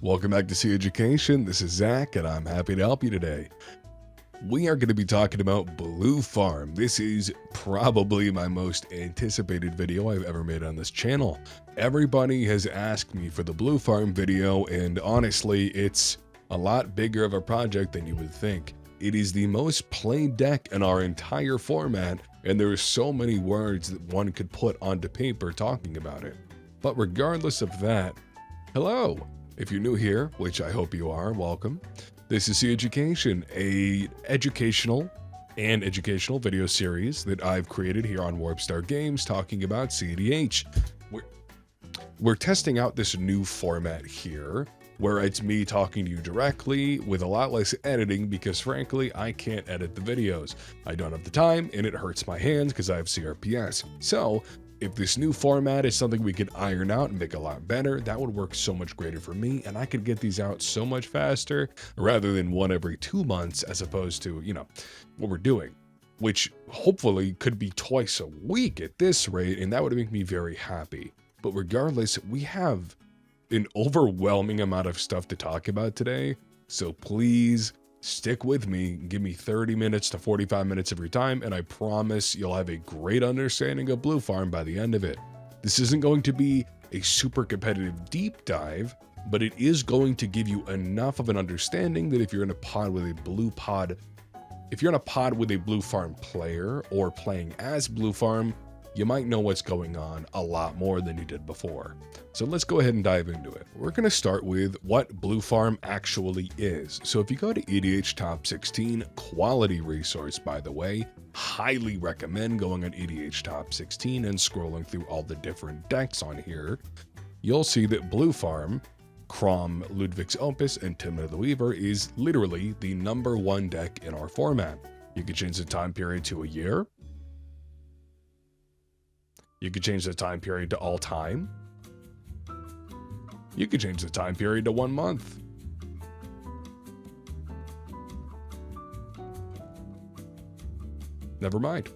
Welcome back to cEDH. This is Zach, and I'm happy to help you today. We are going to be talking about Blue Farm. This is probably my most anticipated video I've ever made on this channel. Everybody has asked me for the Blue Farm video, and honestly, it's a lot bigger of a project than you would think. It is the most played deck in our entire format, and there are so many words that one could put onto paper talking about it. But regardless of that, hello! If you're new here, which I hope you are, welcome. This is cEDH, a educational video series that I've created here on Warpstar Games talking about cEDH. We're testing out this new format here, where it's me talking to you directly with a lot less editing because frankly, I can't edit the videos. I don't have the time and it hurts my hands because I have CRPS. So, if this new format is something we could iron out and make a lot better, that would work so much greater for me, and I could get these out so much faster rather than one every 2 months as opposed to, what we're doing, which hopefully could be twice a week at this rate, and that would make me very happy. But regardless, we have an overwhelming amount of stuff to talk about today, so please stick with me, give me 30 minutes to 45 minutes of your time, and I promise you'll have a great understanding of Blue Farm by the end of it. This isn't going to be a super competitive deep dive, but it is going to give you enough of an understanding that if you're in a pod with a Blue Farm player or playing as Blue Farm, you might know what's going on a lot more than you did before. So let's go ahead and dive into it. We're going to start with what Blue Farm actually is. So if you go to EDH Top 16, quality resource by the way, highly recommend going on EDH Top 16 and scrolling through all the different decks on here. You'll see that Blue Farm, Crom, Ludwig's Opus, and Timna the Weaver is literally the #1 deck in our format. You can change the time period to a year. You could change the time period to all time. You could change the time period to 1 month. Never mind.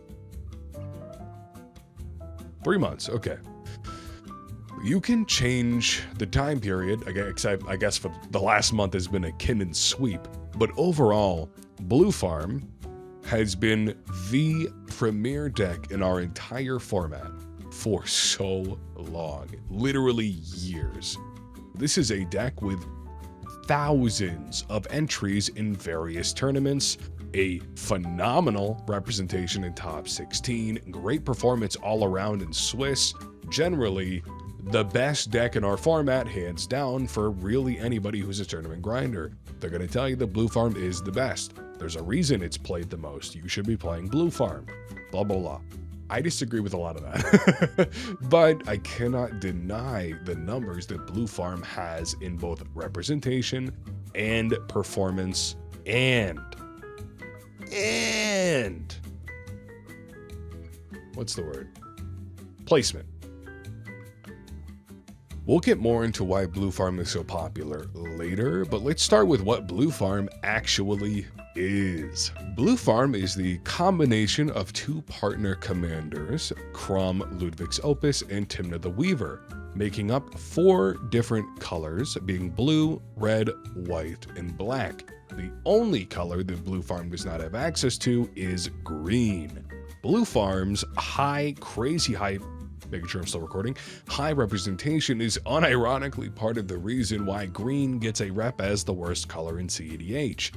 3 months, okay. You can change the time period, I guess for the last month has been a Kinnan sweep, but overall, Blue Farm has been the premier deck in our entire format for so long, literally years. This is a deck with thousands of entries in various tournaments, a phenomenal representation in top 16, great performance all around in Swiss, generally the best deck in our format, hands down, for really anybody who's a tournament grinder. They're going to tell you that Blue Farm is the best. There's a reason it's played the most. You should be playing Blue Farm. Blah, blah, blah. I disagree with a lot of that, but I cannot deny the numbers that Blue Farm has in both representation and performance and what's the word? Placement. We'll get more into why Blue Farm is so popular later, but let's start with what Blue Farm actually is. Blue Farm is the combination of 2 partner commanders, Crom, Ludwig's Opus, and Timna the Weaver, making up 4 different colors, being blue, red, white, and black. The only color that Blue Farm does not have access to is green. Blue Farm's crazy high, making sure I'm still recording, high representation is unironically part of the reason why green gets a rep as the worst color in cEDH.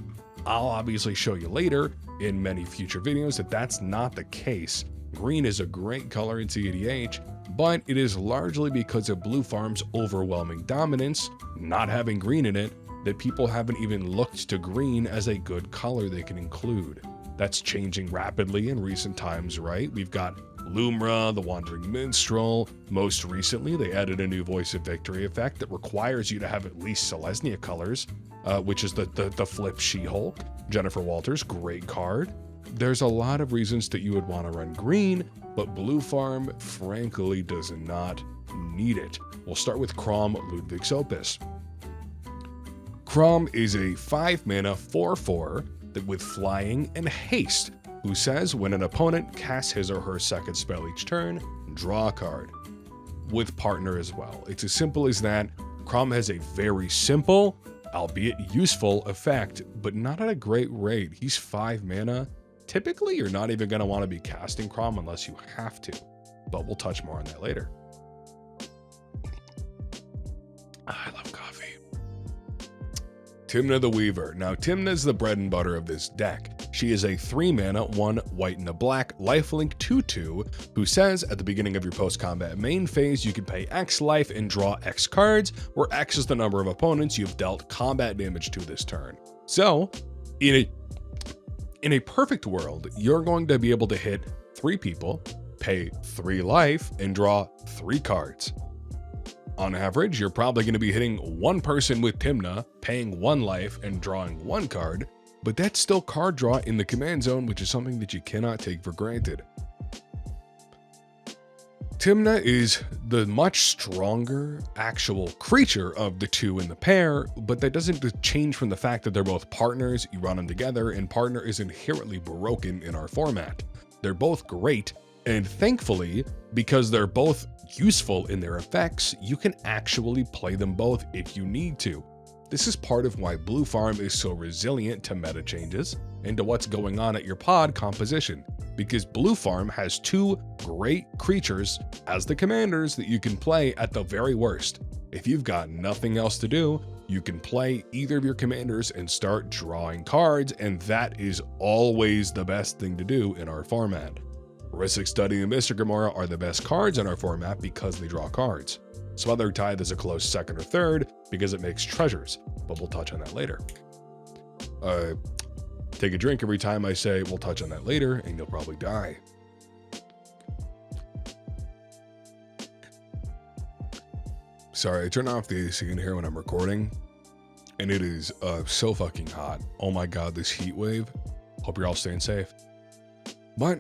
I'll obviously show you later in many future videos that that's not the case. Green is a great color in cEDH, but it is largely because of Blue Farm's overwhelming dominance, not having green in it, that people haven't even looked to green as a good color they can include. That's changing rapidly in recent times, right? We've got Lumra, the Wandering Minstrel. Most recently, they added a new Voice of Victory effect that requires you to have at least Selesnya colors, which is the flip She-Hulk. Jennifer Walters, great card. There's a lot of reasons that you would want to run green, but Blue Farm frankly does not need it. We'll start with Crom, Ludwig's Opus. Crom is a 5-mana 4/4 that with flying and haste, who says when an opponent casts his or her second spell each turn, draw a card. With partner as well. It's as simple as that. Crom has a very simple, albeit useful effect, but not at a great rate. He's 5 mana. Typically, you're not even going to want to be casting Crom unless you have to, but we'll touch more on that later. I love coffee. Tymna the Weaver. Now, Tymna is the bread and butter of this deck. She is a 3 mana, 1 white and a black, lifelink 2/2, who says at the beginning of your post-combat main phase, you can pay X life and draw X cards, where X is the number of opponents you've dealt combat damage to this turn. So, in a perfect world, you're going to be able to hit 3 people, pay 3 life, and draw 3 cards. On average, you're probably going to be hitting 1 person with Tymna, paying 1 life, and drawing 1 card, but that's still card draw in the command zone, which is something that you cannot take for granted. Tymna is the much stronger actual creature of the 2 in the pair, but that doesn't change from the fact that they're both partners, you run them together, and partner is inherently broken in our format. They're both great, and thankfully, because they're both useful in their effects, you can actually play them both if you need to. This is part of why Blue Farm is so resilient to meta changes and to what's going on at your pod composition, because Blue Farm has 2 great creatures as the commanders that you can play at the very worst. If you've got nothing else to do, you can play either of your commanders and start drawing cards, and that is always the best thing to do in our format. Risic Study and Mystic Gamora are the best cards in our format because they draw cards. Smother Tithe is a close second or third because it makes treasures, but we'll touch on that later. Take a drink every time I say we'll touch on that later, and you'll probably die. Sorry, I turn off the AC in here when I'm recording, and it is so fucking hot. Oh my god, this heat wave. Hope you're all staying safe. But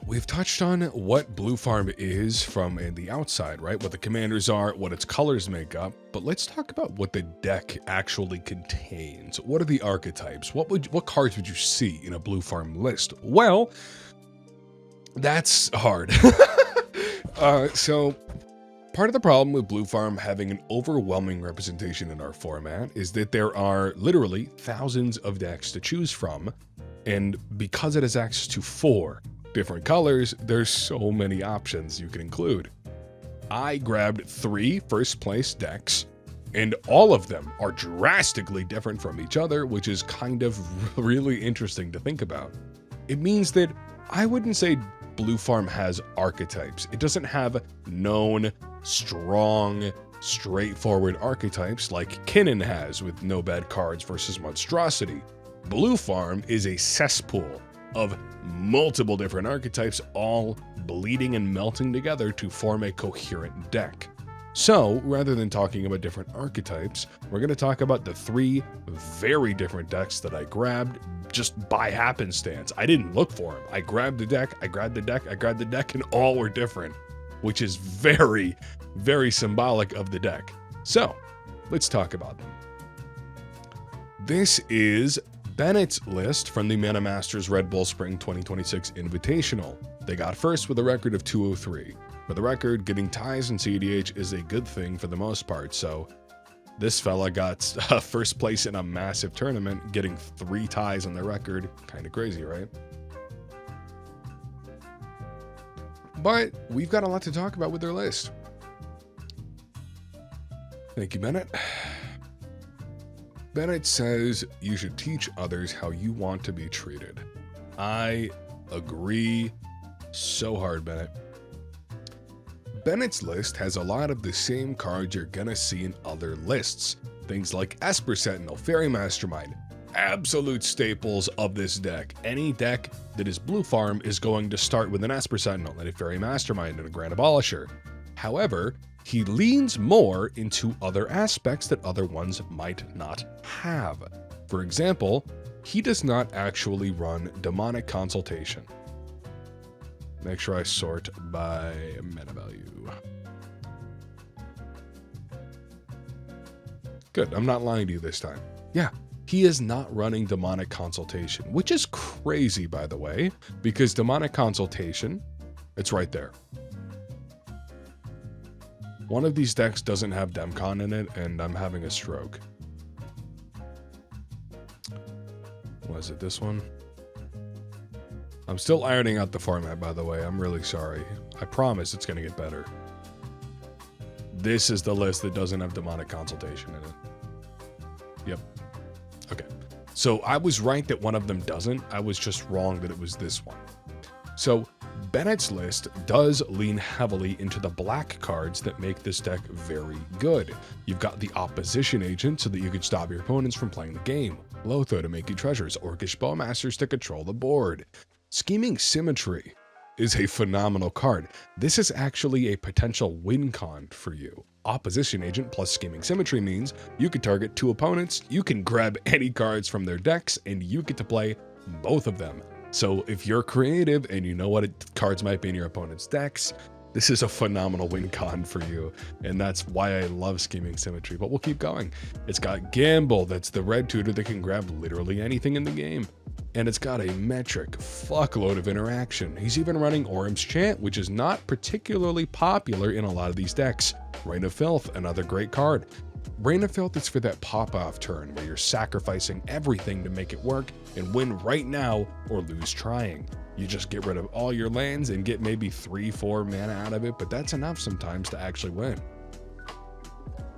we've touched on what Blue Farm is from the outside, right? What the commanders are, what its colors make up. But let's talk about what the deck actually contains. What are the archetypes? What cards would you see in a Blue Farm list? Well, that's hard. So part of the problem with Blue Farm having an overwhelming representation in our format is that there are literally thousands of decks to choose from. And because it has access to 4 different colors, there's so many options you can include. I grabbed 3 first place decks, and all of them are drastically different from each other, which is kind of really interesting to think about. It means that I wouldn't say Blue Farm has archetypes. It doesn't have known, strong, straightforward archetypes like Kinnan has with no bad cards versus Monstrosity. Blue Farm is a cesspool of multiple different archetypes all bleeding and melting together to form a coherent deck. So, rather than talking about different archetypes, we're going to talk about the 3 very different decks that I grabbed just by happenstance. I didn't look for them. I grabbed the deck, I grabbed the deck, I grabbed the deck, and all were different, which is very, very symbolic of the deck. So, let's talk about them. This is Bennett's list from the Mana Masters Red Bull Spring 2026 Invitational. They got first with a record of 203. For the record, getting ties in cEDH is a good thing for the most part, so this fella got first place in a massive tournament, getting 3 ties on the record. Kind of crazy, right? But we've got a lot to talk about with their list. Thank you, Bennett. Bennett says you should teach others how you want to be treated. I agree so hard, Bennett. Bennett's list has a lot of the same cards you're gonna see in other lists. Things like Esper Sentinel, Fairy Mastermind, absolute staples of this deck. Any deck that is Blue Farm is going to start with an Esper Sentinel and a Fairy Mastermind and a Grand Abolisher. However, he leans more into other aspects that other ones might not have. For example, he does not actually run Demonic Consultation. Make sure I sort by mana value. Good, I'm not lying to you this time. Yeah, he is not running Demonic Consultation, which is crazy, by the way, because Demonic Consultation, it's right there. One of these decks doesn't have Demcon in it, and I'm having a stroke. Was it this one? I'm still ironing out the format, by the way. I'm really sorry. I promise it's going to get better. This is the list that doesn't have Demonic Consultation in it. Yep. Okay. So I was right that one of them doesn't. I was just wrong that it was this one. So Bennett's list does lean heavily into the black cards that make this deck very good. You've got the Opposition Agent so that you can stop your opponents from playing the game. Lothar to make you treasures. Orcish Bowmasters to control the board. Scheming Symmetry is a phenomenal card. This is actually a potential win con for you. Opposition Agent plus Scheming Symmetry means you can target 2 opponents, you can grab any cards from their decks, and you get to play both of them. So if you're creative and you know what cards might be in your opponent's decks, this is a phenomenal win con for you. And that's why I love Scheming Symmetry, but we'll keep going. It's got Gamble, that's the red tutor that can grab literally anything in the game. And it's got a metric fuckload of interaction. He's even running Orm's Chant, which is not particularly popular in a lot of these decks. Reign of Filth, another great card. Reign of Filth is for that pop-off turn where you're sacrificing everything to make it work and win right now or lose trying. You just get rid of all your lands and get maybe 3-4 mana out of it, but that's enough sometimes to actually win.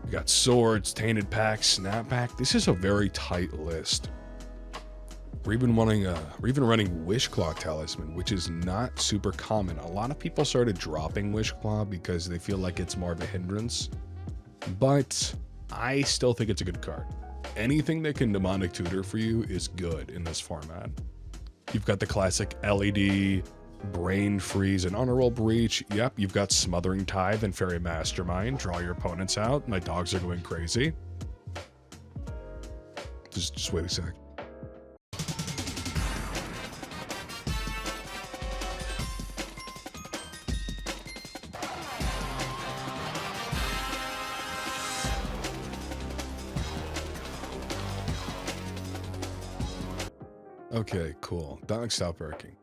You got Swords, Tainted Pack, Snapback. This is a very tight list. We're even running Wishclaw Talisman, which is not super common. A lot of people started dropping Wishclaw because they feel like it's more of a hindrance, but I still think it's a good card. Anything that can Demonic Tutor for you is good in this format. You've got the classic LED, Brain Freeze, and Honor Roll Breach. Yep, you've got Smothering Tithe and Fairy Mastermind. Draw your opponents out. My dogs are going crazy. Just wait a sec. Okay, cool. Don't stop working.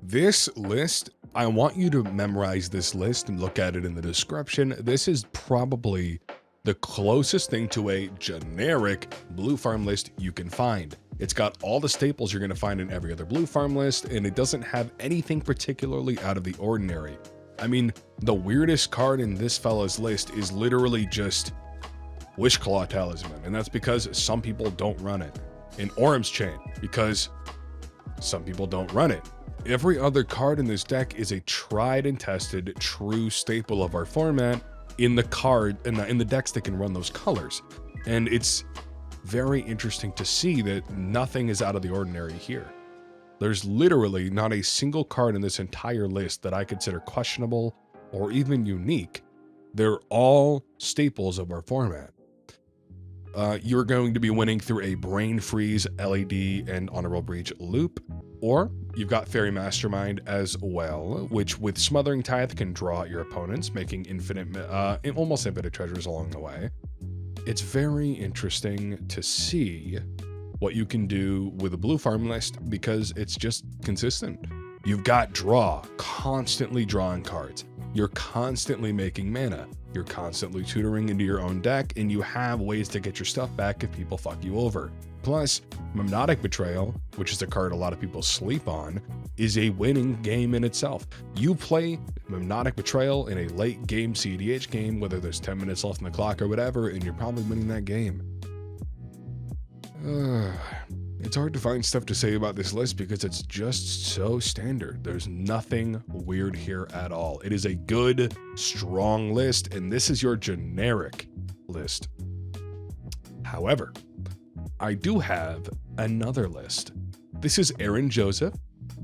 This list, I want you to memorize this list and look at it in the description. This is probably the closest thing to a generic blue farm list you can find. It's got all the staples you're going to find in every other blue farm list, and it doesn't have anything particularly out of the ordinary. I mean, the weirdest card in this fella's list is literally just Wishclaw Talisman, and that's because some people don't run it. And Orm's Chant, because some people don't run it. Every other card in this deck is a tried and tested true staple of our format in the decks that can run those colors. And it's very interesting to see that nothing is out of the ordinary here. There's literally not a single card in this entire list that I consider questionable or even unique. They're all staples of our format. You're going to be winning through a Brain Freeze, LED, and Honorable Breach loop, or you've got Fairy Mastermind as well, which with Smothering Tithe can draw out your opponents, making almost infinite treasures along the way. It's very interesting to see what you can do with a blue farm list because it's just consistent. You've got draw, constantly drawing cards. You're constantly making mana. You're constantly tutoring into your own deck, and you have ways to get your stuff back if people fuck you over. Plus, Memnotic Betrayal, which is a card a lot of people sleep on, is a winning game in itself. You play Memnotic Betrayal in a late game cEDH game, whether there's 10 minutes left on the clock or whatever, and you're probably winning that game. It's hard to find stuff to say about this list because it's just so standard. There's nothing weird here at all. It is a good, strong list, and this is your generic list. However, I do have another list. This is Aaron Joseph.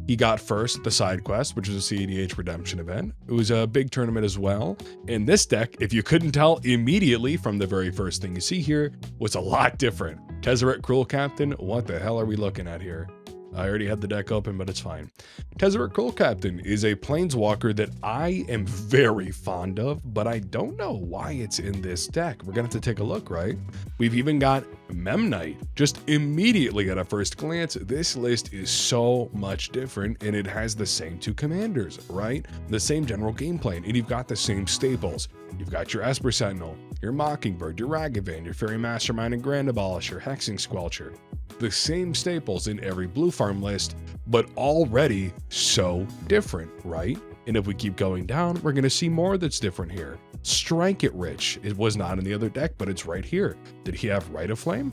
He got first at the side quest, which was a cEDH redemption event. It was a big tournament as well. And this deck, if you couldn't tell immediately from the very first thing you see here, was a lot different. Tezzeret Cruel Captain, what the hell are we looking at here? I already had the deck open, but it's fine. Tezzeret Cruel Captain is a planeswalker that I am very fond of, but I don't know why it's in this deck. We're gonna have to take a look, right? We've even got Memnite. Just immediately at a first glance, this list is so much different, and it has the same two commanders, right? The same general game plan, and you've got the same staples. You've got your Esper Sentinel, your Mockingbird, your Ragavan, your Fairy Mastermind and Grand Abolisher, Hexing Squelcher. The same staples in every blue farm list, but already so different, right? And if we keep going down, we're going to see more that's different here. Strike It Rich. It was not in the other deck, but it's right here. Did he have Rite of Flame?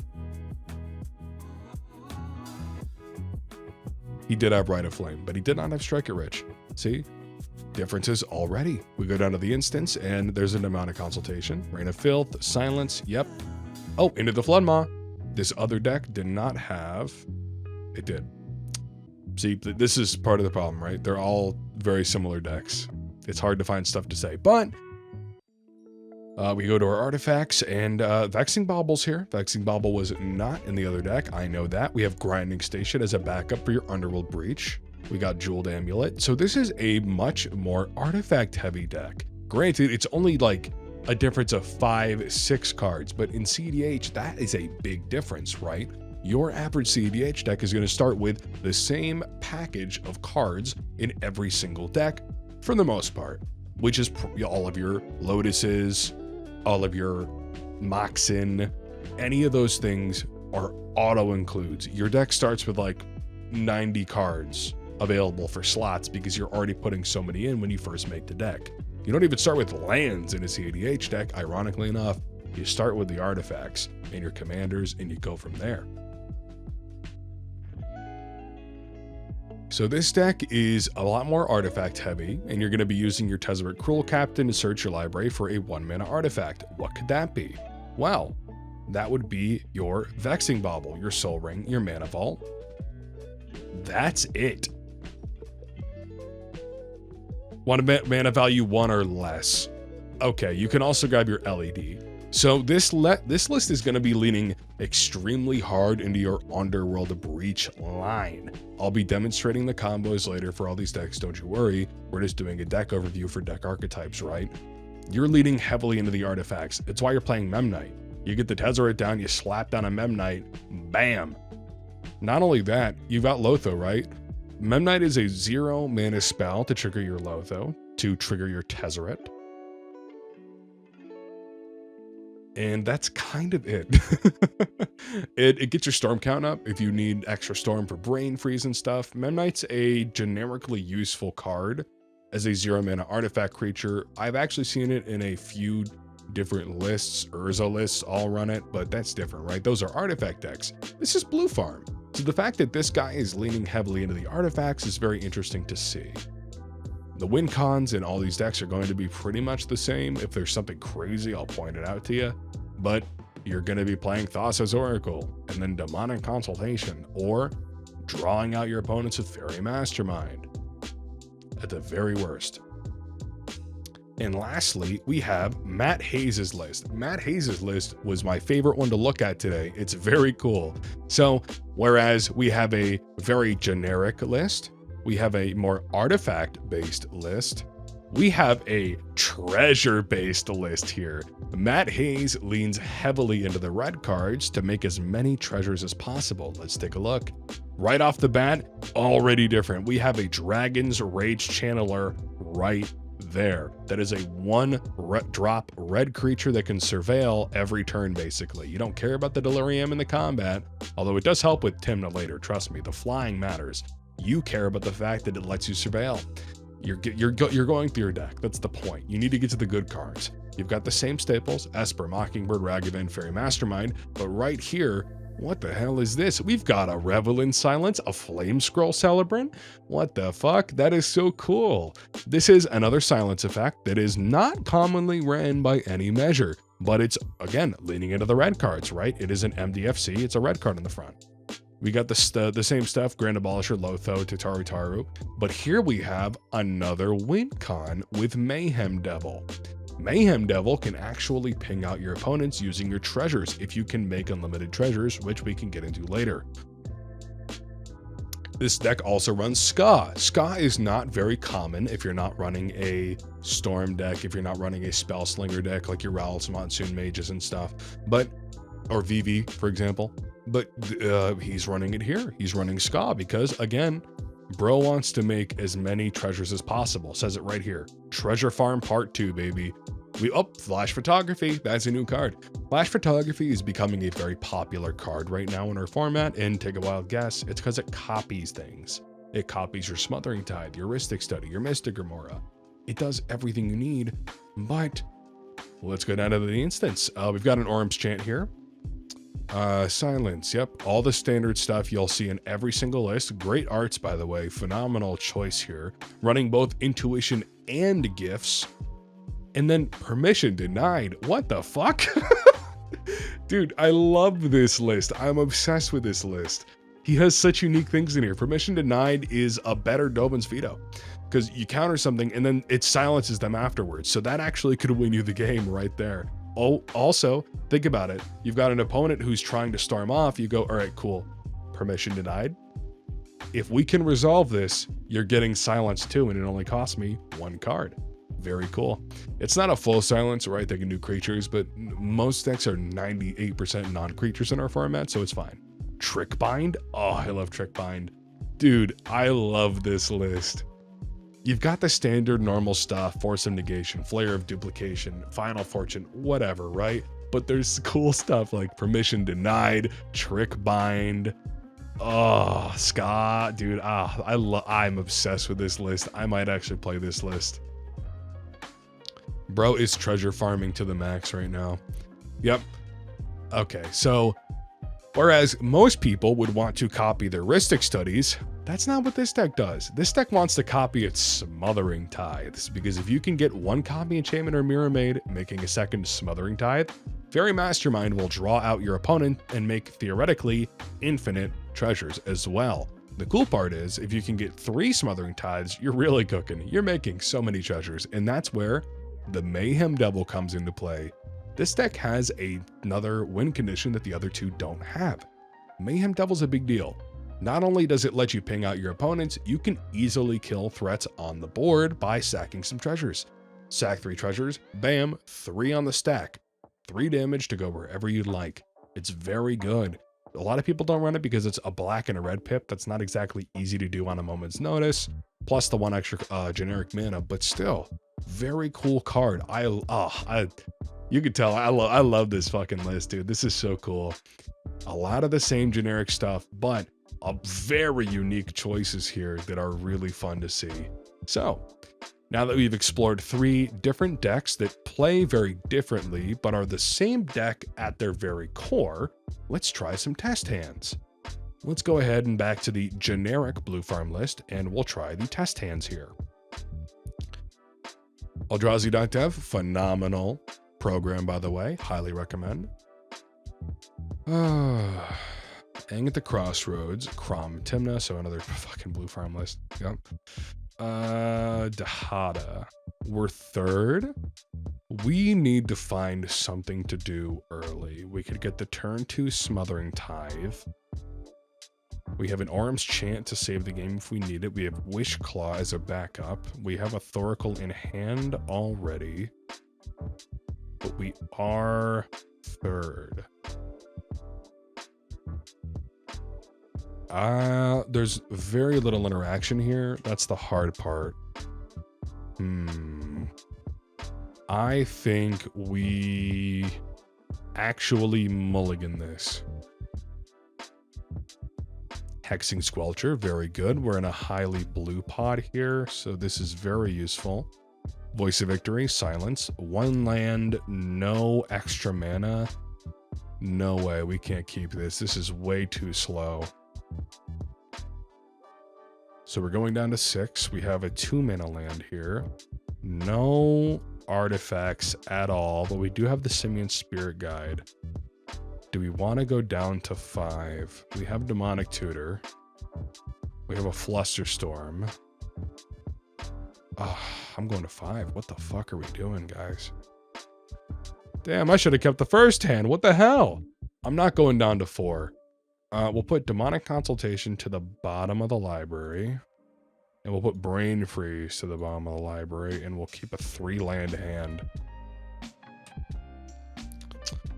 He did have Rite of Flame, but he did not have Strike It Rich. See? Differences already. We go down to the instance, and there's an amount of consultation. Rain of Filth, Silence, yep. Oh, Into the Floodmaw. This other deck did not have... It did. See, this is part of the problem, right? They're all very similar decks. It's hard to find stuff to say, but... we go to our artifacts, and Vexing Bauble's here. Vexing Bauble was not in the other deck. I know that. We have Grinding Station as a backup for your Underworld Breach. We got Jeweled Amulet. So this is a much more artifact-heavy deck. Granted, it's only like a difference of 5-6 cards, but in cEDH, that is a big difference, right? Your average cEDH deck is going to start with the same package of cards in every single deck, for the most part, which is all of your Lotuses, all of your Moxen, any of those things are auto-includes. Your deck starts with like 90 cards available for slots because you're already putting so many in when you first make the deck. You don't even start with lands in a cEDH deck, ironically enough. You start with the artifacts and your commanders, and you go from there. So this deck is a lot more artifact heavy, and you're going to be using your Tezzeret Cruel Captain to search your library for a 1-mana artifact. What could that be? Well, that would be your Vexing Bauble, your Soul Ring, your Mana Vault. That's it. Want a mana value 1 or less. Okay, you can also grab your LED. So this list is going to be leaning extremely hard into your Underworld Breach line. I'll be demonstrating the combos later for all these decks, don't you worry. We're just doing a deck overview for deck archetypes, right? You're leaning heavily into the artifacts. It's why you're playing Memnite. You get the Tezzeret down, you slap down a Memnite, bam. Not only that, you've got Lotho, right? Memnite is a 0-mana spell to trigger your Lotho, to trigger your Tezzeret. And that's kind of it. It gets your storm count up if you need extra storm for brain freeze and stuff. Memnite's a generically useful card as a 0-mana artifact creature. I've actually seen it in a few different lists. Urza lists all run it, but that's different, right? Those are artifact decks. This is blue farm. So the fact that this guy is leaning heavily into the artifacts is very interesting to see. The win cons in all these decks are going to be pretty much the same. If there's something crazy, I'll point it out to you. But you're going to be playing Thassa's Oracle, and then Demonic Consultation, or drawing out your opponents with Fairy Mastermind, at the very worst. And lastly, we have Matt Hayes' list. Matt Hayes' list was my favorite one to look at today. It's very cool. So, whereas we have a very generic list, we have a more artifact-based list, we have a treasure-based list here. Matt Hayes leans heavily into the red cards to make as many treasures as possible. Let's take a look. Right off the bat, already different. We have a Dragon's Rage Channeler right there. That is a 1-drop red creature that can surveil every turn, basically. You don't care about the Delirium in the combat, although it does help with Tymna later. Trust me, the flying matters. You care about the fact that it lets you surveil. You're going through your deck. That's the point. You need to get to the good cards. You've got the same staples: Esper, Mockingbird, Ragavan, Fairy Mastermind, but right here, what the hell is this? We've got a Revel in Silence, a Flame Scroll Celebrant. What the fuck? That is so cool. This is another silence effect that is not commonly ran by any measure, but it's, again, leaning into the red cards, right? It is an MDFC. It's a red card in the front. We got the same stuff: Grand Abolisher, Lotho, Tataru Taru. But here we have another win con with Mayhem Devil. Mayhem Devil can actually ping out your opponents using your treasures if you can make unlimited treasures, which we can get into later. This deck also runs Ska. Ska is not very common if you're not running a Storm deck, if you're not running a Spell Slinger deck like your Rowl's Monsoon Mages and stuff, or VV, for example. But he's running it here. He's running Ska because, again, bro wants to make as many treasures as possible. Says it right here. Treasure Farm Part 2, baby. Flash Photography. That's a new card. Flash Photography is becoming a very popular card right now in our format, and take a wild guess, it's because it copies things. It copies your Smothering Tide, your Rhystic Study, your Mystic Remora. It does everything you need, but let's go down to the instance. We've got an Orm's Chant here. Silence, yep. All the standard stuff you'll see in every single list. Great arts, by the way. Phenomenal choice here. Running both Intuition and Gifts. And then Permission Denied. What the fuck? Dude, I love this list. I'm obsessed with this list. He has such unique things in here. Permission Denied is a better Dovin's Veto, because you counter something and then it silences them afterwards. So that actually could win you the game right there. Oh, also, think about it. You've got an opponent who's trying to storm off. You go, all right, cool. Permission Denied. If we can resolve this, you're getting silence too, and it only costs me 1 card. Very cool. It's not a full silence, right? They can do creatures, but most decks are 98% non-creatures in our format, so it's fine. Trick Bind? Oh, I love Trick Bind. Dude, I love this list. You've got the standard normal stuff, Force of Negation, Flare of Duplication, Final Fortune, whatever, right? But there's cool stuff like Permission Denied, Trick Bind. Oh, Ska, dude. I'm obsessed with this list. I might actually play this list. Bro is treasure farming to the max right now. Yep. Okay, so whereas most people would want to copy their Rhystic Studies, that's not what this deck does. This deck wants to copy its Smothering Tithes, because if you can get 1 copy Enchantment or Mirror Maid, making a second Smothering Tithe, Fairy Mastermind will draw out your opponent and make, theoretically, infinite treasures as well. The cool part is, if you can get 3 Smothering Tithes, you're really cooking. You're making so many treasures, and that's where the Mayhem Devil comes into play. This deck has another win condition that the other 2 don't have. Mayhem Devil's a big deal. Not only does it let you ping out your opponents, you can easily kill threats on the board by sacking some treasures. Sack 3 treasures, bam, 3 on the stack. 3 damage to go wherever you'd like. It's very good. A lot of people don't run it because it's a black and a red pip. That's not exactly easy to do on a moment's notice. Plus the 1 extra generic mana, but still, very cool card. You could tell I love this fucking list, dude. This is so cool. A lot of the same generic stuff, but very unique choices here that are really fun to see. So now that we've explored 3 different decks that play very differently, but are the same deck at their very core, let's try some test hands. Let's go ahead and back to the generic Blue Farm list, and we'll try the test hands here. Eldrazi.dev, phenomenal program, by the way. Highly recommend. Hang at the Crossroads, Crom Timna, so another fucking Blue Farm list. Yep. Dahada. We're 3rd. We need to find something to do early. We could get the turn 2 Smothering Tithe. We have an Orm's Chant to save the game if we need it. We have Wish Claw as a backup. We have a Thoracle in hand already. But we are 3rd. There's very little interaction here. That's the hard part. I think we actually mulligan this. Hexing Squelcher, very good. We're in a highly blue pod here, so this is very useful. Voice of Victory, Silence. 1 land, no extra mana. No way, we can't keep this. This is way too slow. So we're going down to 6. We have a 2 mana land here. No artifacts at all, but we do have the Simian Spirit Guide. Do we want to go down to 5? We have Demonic Tutor. We have a Flusterstorm. I'm going to 5. What the fuck are we doing, guys? Damn, I should have kept the first hand. What the hell? I'm not going down to 4. We'll put Demonic Consultation to the bottom of the library. And we'll put Brain Freeze to the bottom of the library. And we'll keep a 3-land hand.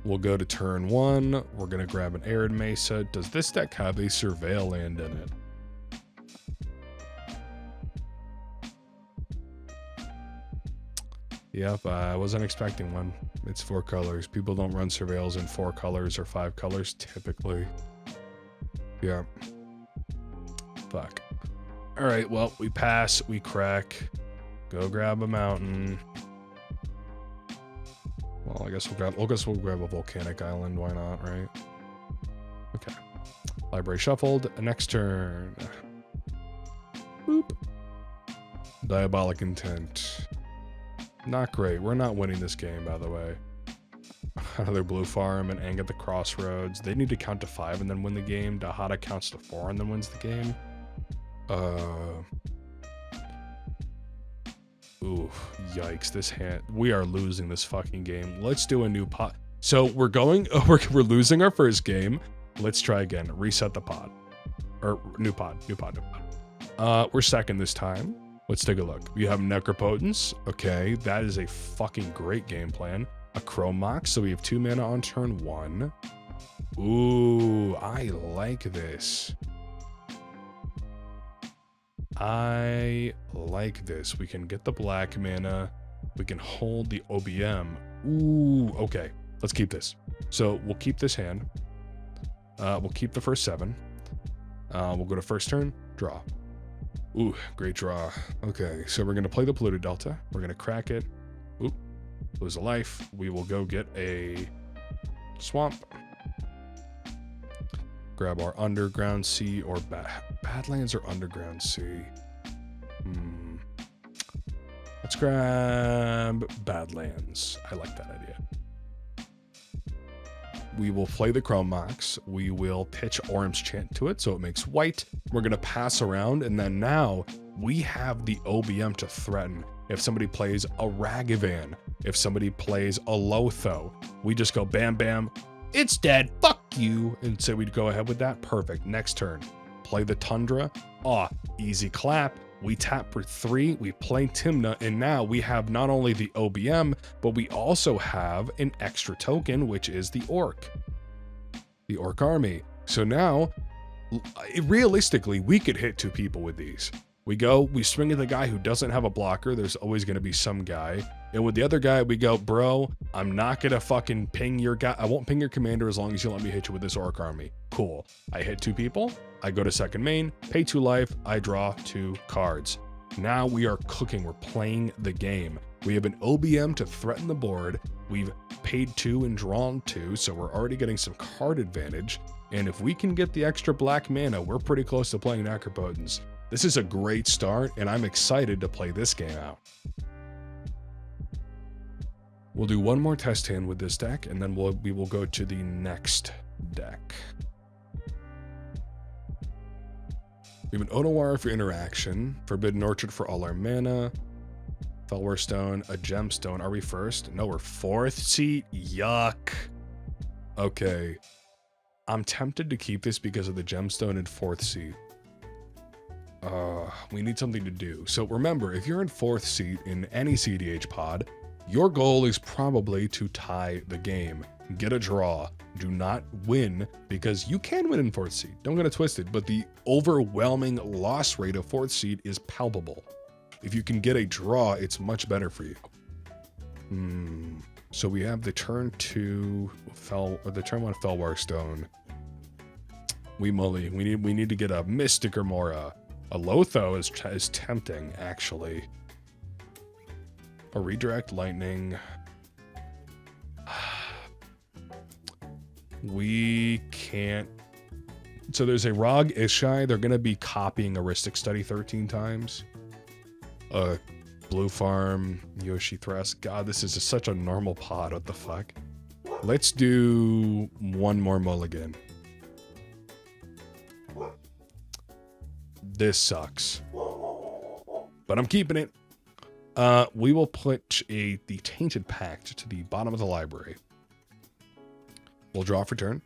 We'll go to turn 1. We're going to grab an Arid Mesa. Does this deck have a Surveil land in it? Yep, I wasn't expecting one. It's 4 colors. People don't run Surveils in 4 colors or 5 colors, typically. Yeah. Fuck. Alright, well, we pass, we crack. Go grab a mountain. Well, I guess we'll grab a volcanic island, why not, right? Okay. Library shuffled. Next turn. Boop. Diabolic Intent. Not great. We're not winning this game, by the way. Another blue farm and Ang at the Crossroads. They need to count to 5 and then win the game. Dahada counts to 4 and then wins the game. Ooh, yikes. This hand. We are losing this fucking game. Let's do a new pot. So we're losing our first game. Let's try again. Reset the pod. Or new pod. We're second this time. Let's take a look. We have Necropotence. Okay, that is a fucking great game plan. A Chromox, so we have 2 mana on turn 1. Ooh, I like this. I like this. We can get the black mana. We can hold the OBM. Ooh, okay. Let's keep this. So we'll keep this hand. We'll keep the first 7. We'll go to first turn, draw. Ooh, great draw. Okay, so we're going to play the Polluted Delta. We're going to crack it. Oop, lose a life. We will go get a swamp. Grab our Underground Sea or Badlands or Underground Sea. Let's grab Badlands. I like that idea. We will play the Chromox. We will pitch Orm's Chant to it so it makes white. We're going to pass around, and then now we have the OBM to threaten. If somebody plays a Ragavan, if somebody plays a Lotho, we just go bam, bam, it's dead, fuck you. And so we'd go ahead with that. Perfect. Next turn, play the Tundra. Easy clap. We tap for 3, we play Tymna, and now we have not only the OBM, but we also have an extra token, which is the Orc. The Orc army. So now, realistically, we could hit 2 people with these. We swing at the guy who doesn't have a blocker. There's always going to be some guy. And with the other guy, we go, bro, I'm not going to fucking ping your guy. I won't ping your commander as long as you let me hit you with this Orc army. Cool. I hit 2 people. I go to second main, pay 2 life. I draw 2 cards. Now we are cooking. We're playing the game. We have an OBM to threaten the board. We've paid 2 and drawn 2, so we're already getting some card advantage. And if we can get the extra black mana, we're pretty close to playing Necropotence. This is a great start, and I'm excited to play this game out. We'll do one more test hand with this deck, and then we will go to the next deck. We have an Onowara for interaction, Forbidden Orchard for all our mana, Fellwar Stone, a Gemstone. Are we first? No, we're 4th seat. Yuck. Okay. I'm tempted to keep this because of the Gemstone in 4th seat. We need something to do. So remember, if you're in 4th seat in any cEDH pod, your goal is probably to tie the game. Get a draw. Do not win, because you can win in 4th seed. Don't get it twisted, but the overwhelming loss rate of 4th seed is palpable. If you can get a draw, it's much better for you. So we have the turn 2 the turn 1 Fellwar Stone. We need to get a Mystic or more. A Lotho is tempting, actually. A Redirect Lightning. We can't. So there's a Rog Ishai. They're going to be copying Aristic Study 13 times. Blue Farm, Yoshi Thrust. God, this is such a normal pod. What the fuck? Let's do one more mulligan. This sucks. But I'm keeping it. We will put the Tainted Pact to the bottom of the library. We'll draw for turn.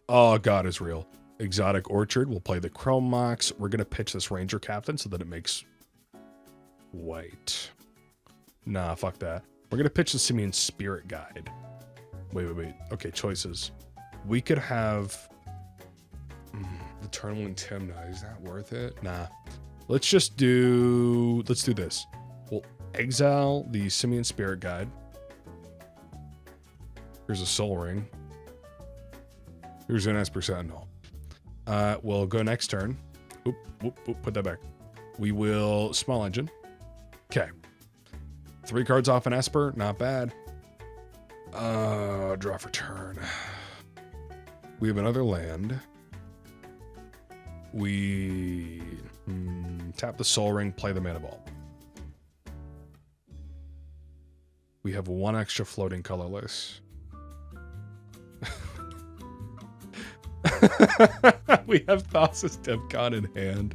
Oh, God is real. Exotic Orchard. We'll play the Chrome Mox. We're going to pitch this Ranger Captain so that it makes white. Nah, fuck that. We're going to pitch the Simian Spirit Guide. Wait. Okay, choices. We could have the turn 1 Timna. Is that worth it? Nah. Let's do this. We'll exile the Simian Spirit Guide. Here's a Soul Ring. Here's an Esper Sentinel. We'll go next turn. Oop, put that back. We will Small Engine. Okay. 3 cards off an Esper. Not bad. Draw for turn. We have another land. We tap the Soul Ring, play the Mana Ball. We have 1 extra floating colorless. We have Thassa's Devcon in hand.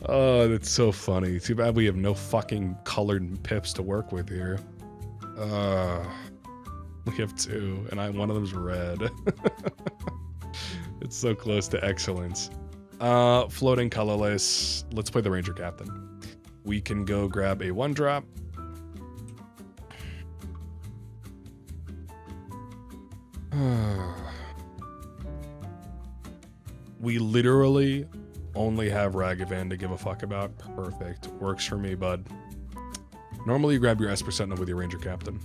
Oh, that's so funny. Too bad we have no fucking colored pips to work with here. We have 2, and one of them's red. It's so close to excellence. Floating colorless. Let's play the Ranger Captain. We can go grab a 1-drop. We literally only have Ragavan to give a fuck about. Perfect. Works for me, bud. Normally you grab your Esper Sentinel with your Ranger Captain.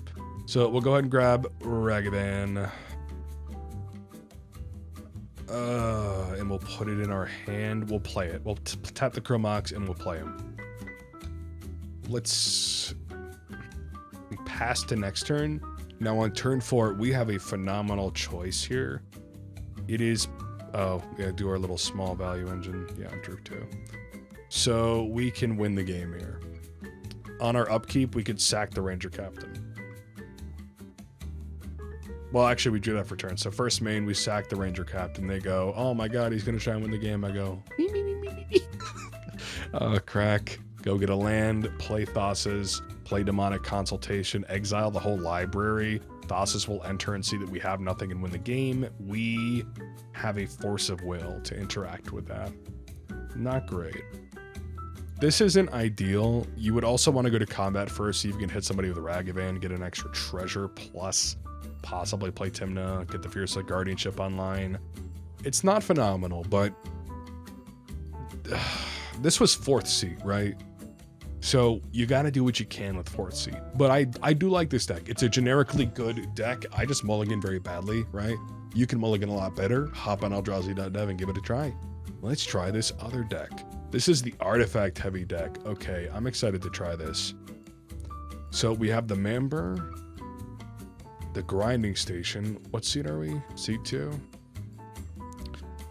So we'll go ahead and grab Ragavan. And we'll put it in our hand. We'll play it. We'll tap the Chrome Mox and we'll play him. Let's pass to next turn. Now on turn 4, we have a phenomenal choice here. It is, oh, yeah, do our little small value engine. Yeah, drew 2. So we can win the game here. On our upkeep, we could sack the Ranger Captain. Well, actually, we drew that for turn. So first main, we sack the Ranger Captain. They go, oh my god, he's going to try and win the game. I go, crack. Go get a land, play Thassa's, play Demonic Consultation, exile the whole library. Thassa's will enter and see that we have nothing and win the game. We have a Force of Will to interact with that. Not great. This isn't ideal. You would also want to go to combat first, see if you can hit somebody with a Ragavan, get an extra treasure, plus possibly play Timna, get the Fierce Guardianship online. It's not phenomenal, but this was 4th seat, right? So you got to do what you can with 4th seat. But I do like this deck. It's a generically good deck. I just mulligan very badly, right? You can mulligan a lot better. Hop on Eldrazi.dev and give it a try. Let's try this other deck. This is the artifact heavy deck. Okay, I'm excited to try this. So we have the Member, the Grinding Station. What seat are we? Seat 2.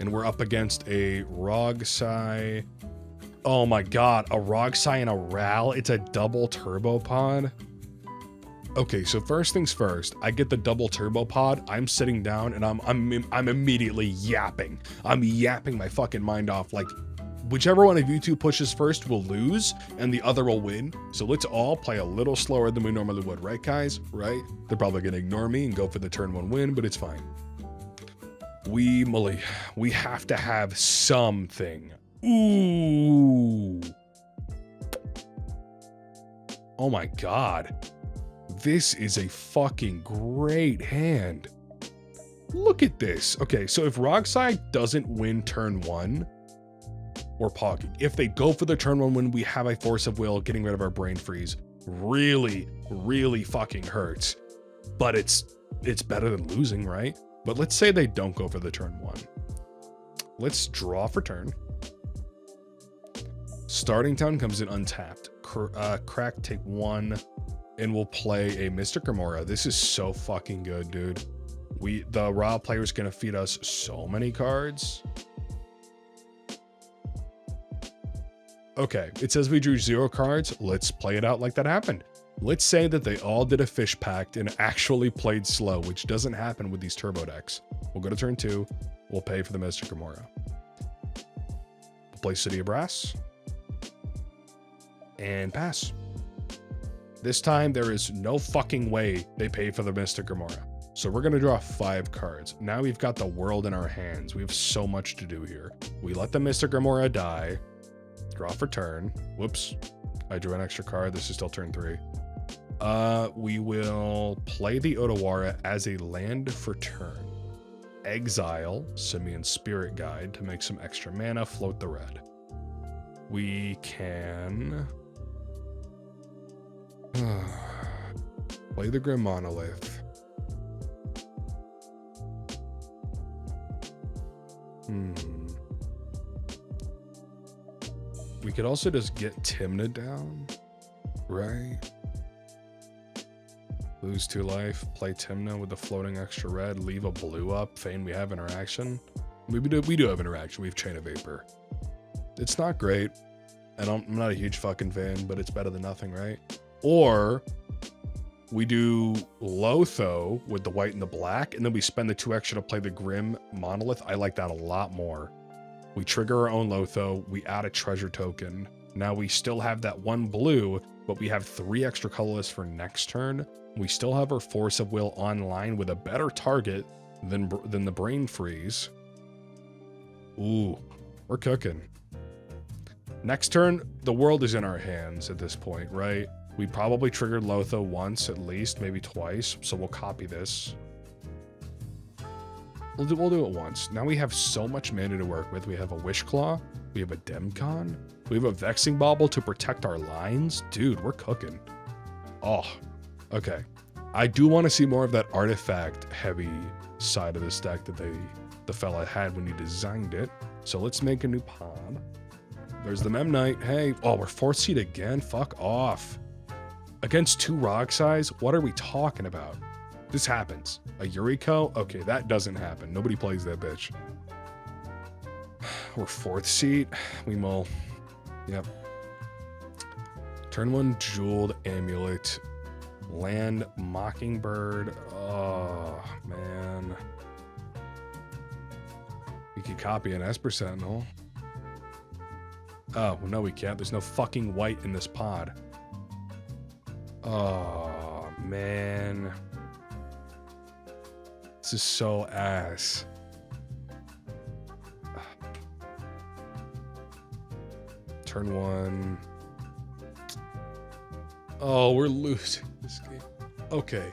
And we're up against a Rogsai. Oh my god, a Rogsai and a Ral. It's a double turbo pod. Okay, so first things first, I get the double turbo pod. I'm sitting down and I'm immediately yapping. I'm yapping my fucking mind off. Like, whichever one of you two pushes first will lose and the other will win. So let's all play a little slower than we normally would, right guys? Right? They're probably gonna ignore me and go for the turn 1 win, but it's fine. We have to have something. Ooh. Oh my god. This is a fucking great hand. Look at this. Okay, so if Rogsai doesn't win turn 1, we're pogging. If they go for the turn 1 win, we have a Force of Will. Getting rid of our Brain Freeze really, really fucking hurts. But it's better than losing, right? But let's say they don't go for the turn 1. Let's draw for turn. Starting Town comes in untapped. Crack, take 1, and we'll play a Mystic Remora. This is so fucking good, dude. The raw player's gonna feed us so many cards. Okay, it says we drew 0 cards. Let's play it out like that happened. Let's say that they all did a Fish Pact and actually played slow, which doesn't happen with these turbo decks. We'll go to turn 2. We'll pay for the Mystic Remora. We'll play City of Brass. And pass. This time, there is no fucking way they pay for the Mystic Remora. So we're going to draw 5 cards. Now we've got the world in our hands. We have so much to do here. We let the Mystic Remora die. Draw for turn. Whoops. I drew an extra card. This is still turn 3. We will play the Otawara as a land for turn. Exile Simian Spirit Guide to make some extra mana, float the red. We can play the Grim Monolith. We could also just get Timna down, right? Lose 2 life, play Timna with the floating extra red, leave a blue up, feign we have interaction. We do have interaction, we have Chain of Vapor. It's not great. I'm not a huge fucking fan, but it's better than nothing, right? Or we do Lotho with the white and the black, and then we spend the 2 extra to play the Grim Monolith. I like that a lot more. We trigger our own Lotho, we add a treasure token. Now we still have that 1 blue, but we have 3 extra colorless for next turn. We still have our Force of Will online with a better target than the Brain Freeze. Ooh, we're cooking. Next turn, the world is in our hands at this point, right? We probably triggered Lotho once at least, maybe twice, so we'll copy this. We'll do it once. Now we have so much mana to work with. We have a Wishclaw, we have a Demcon, we have a Vexing Bauble to protect our lines. Dude, we're cooking. Oh, okay. I do want to see more of that artifact-heavy side of this deck that the fella had when he designed it. So let's make a new pod. There's the Mem Knight. Hey, oh, we're 4th seed again? Fuck off. Against 2 rock size? What are we talking about? This happens. A Yuriko? Okay, that doesn't happen. Nobody plays that bitch. We're 4th seed. We mull. Yep. Turn 1, Jeweled Amulet. Land Mockingbird. Oh, man. We could copy an Esper Sentinel. Oh, well, no, we can't. There's no fucking white in this pod. Oh, man. This is so ass. Turn 1. Oh, we're losing this game. Okay.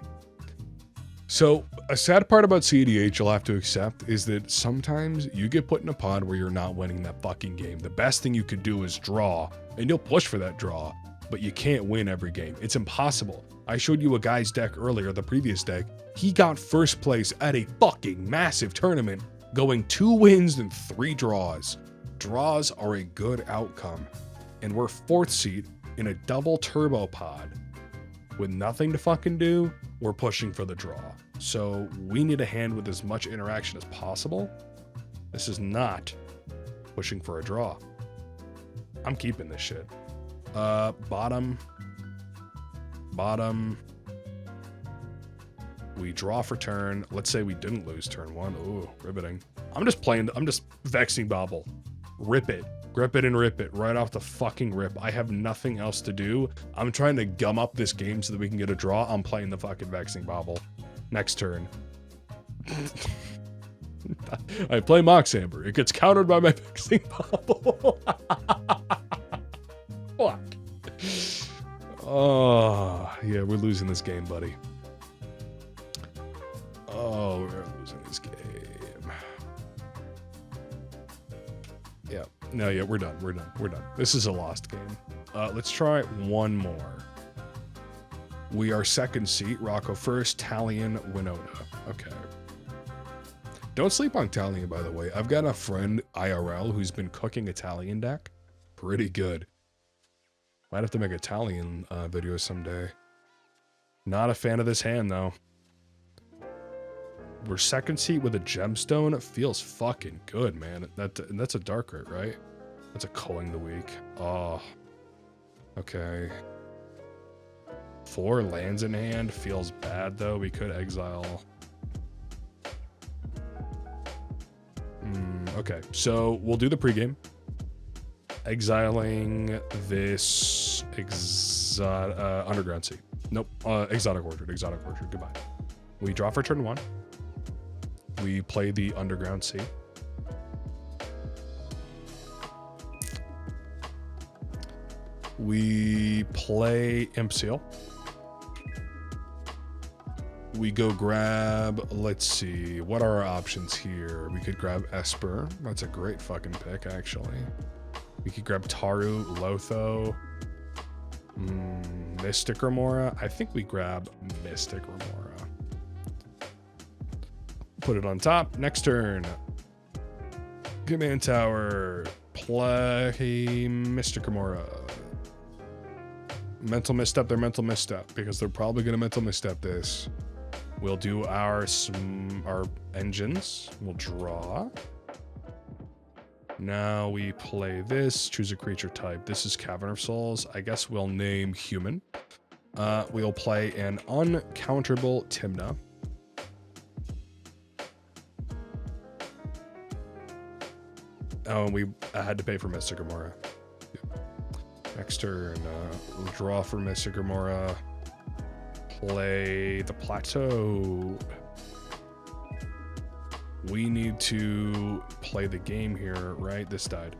So, a sad part about cEDH you'll have to accept is that sometimes you get put in a pod where you're not winning that fucking game. The best thing you could do is draw, and you'll push for that draw, but you can't win every game. It's impossible. I showed you a guy's deck earlier, the previous deck. He got 1st place at a fucking massive tournament, going 2 wins and 3 draws. Draws are a good outcome, and we're 4th seed in a double turbo pod. With nothing to fucking do, we're pushing for the draw. So we need a hand with as much interaction as possible. This is not pushing for a draw. I'm keeping this shit. Bottom. We draw for turn. Let's say we didn't lose turn 1. Ooh, riveting. I'm just Vexing Bauble. Rip it. Grip it and rip it right off the fucking rip. I have nothing else to do. I'm trying to gum up this game so that we can get a draw. I'm playing the fucking Vexing Bauble. Next turn. I play Mox Amber. It gets countered by my Vexing Bauble. Fuck. Oh, yeah, we're losing this game, buddy. Oh, we're losing this game. Yeah. No, yeah, we're done. We're done. This is a lost game. Let's try one more. We are 2nd seat. Rocco 1st. Talion, Winona. Okay. Don't sleep on Talion, by the way. I've got a friend, IRL, who's been cooking a Talion deck. Pretty good. Might have to make a Talion video someday. Not a fan of this hand, though. We're 2nd seat with a gemstone. It feels fucking good, man. That's a dark art, right? That's a culling the week. Oh. Okay. 4 lands in hand. Feels bad, though. We could exile. Okay, so we'll do the pregame. Exiling this Underground Sea. Nope. Exotic Orchard. Goodbye. We draw for turn 1. We play the Underground Sea. We play Imp Seal. We go grab, let's see, what are our options here? We could grab Esper. That's a great fucking pick, actually. We could grab Taru, Lotho, Mystic Remora. I think we grab Mystic Remora. Put it on top. Next turn. Command Tower. Play Mystic Remora. Mental misstep their mental misstep, because they're probably going to mental misstep this. We'll do our engines. We'll draw. Now we play this. Choose a creature type. This is Cavern of Souls. I guess we'll name human. We'll play an uncounterable Timna. Oh, I had to pay for Mystic Remora. Next turn, we'll draw for Mystic Remora. Play the Plateau. We need to play the game here, right? This died.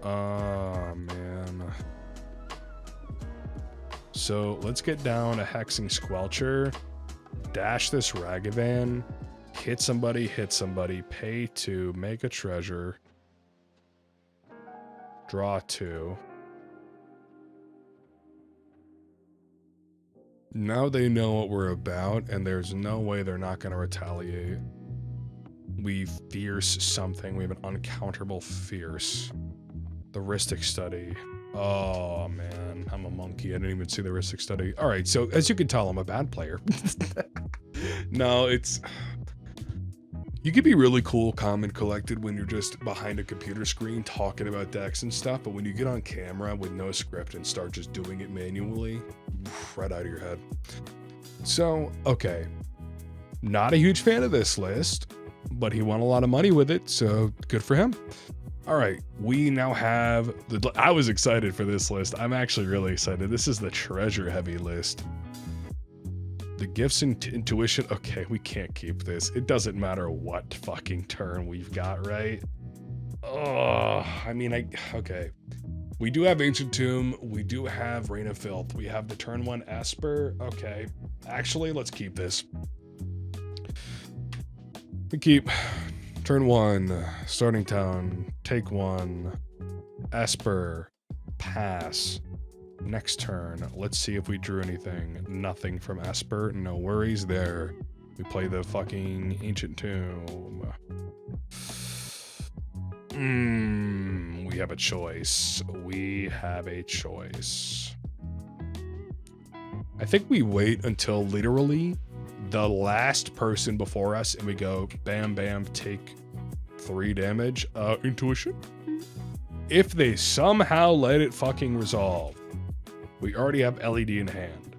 Oh, man. So let's get down a Hexing Squelcher. Dash this Ragavan. Hit somebody, pay 2, make a treasure. Draw 2. Now they know what we're about, and there's no way they're not going to retaliate. We fierce something. We have an uncounterable fierce. The Rhystic Study. Oh, man. I'm a monkey. I didn't even see the Rhystic Study. All right, so as you can tell, I'm a bad player. No, it's... You can be really cool, calm, and collected when you're just behind a computer screen talking about decks and stuff, but when you get on camera with no script and start just doing it manually, right out of your head. So, okay. Not a huge fan of this list, but he won a lot of money with it, so good for him. All right, we now have... I was excited for this list. I'm actually really excited. This is the treasure-heavy list. The Gifts and Intuition. Okay, we can't keep this. It doesn't matter what fucking turn we've got, right? Oh, I mean, okay. We do have Ancient Tomb. We do have Rain of Filth. We have the turn 1 Esper. Okay. Actually, let's keep this. We keep turn 1, Starting Town, take 1, Esper, pass. Next turn, let's see if we drew anything. Nothing from Esper, no worries there. We play the fucking Ancient Tomb. We have a choice. We have a choice. I think we wait until literally the last person before us and we go bam, bam, take 3 damage. Intuition? If they somehow let it fucking resolve. We already have LED in hand.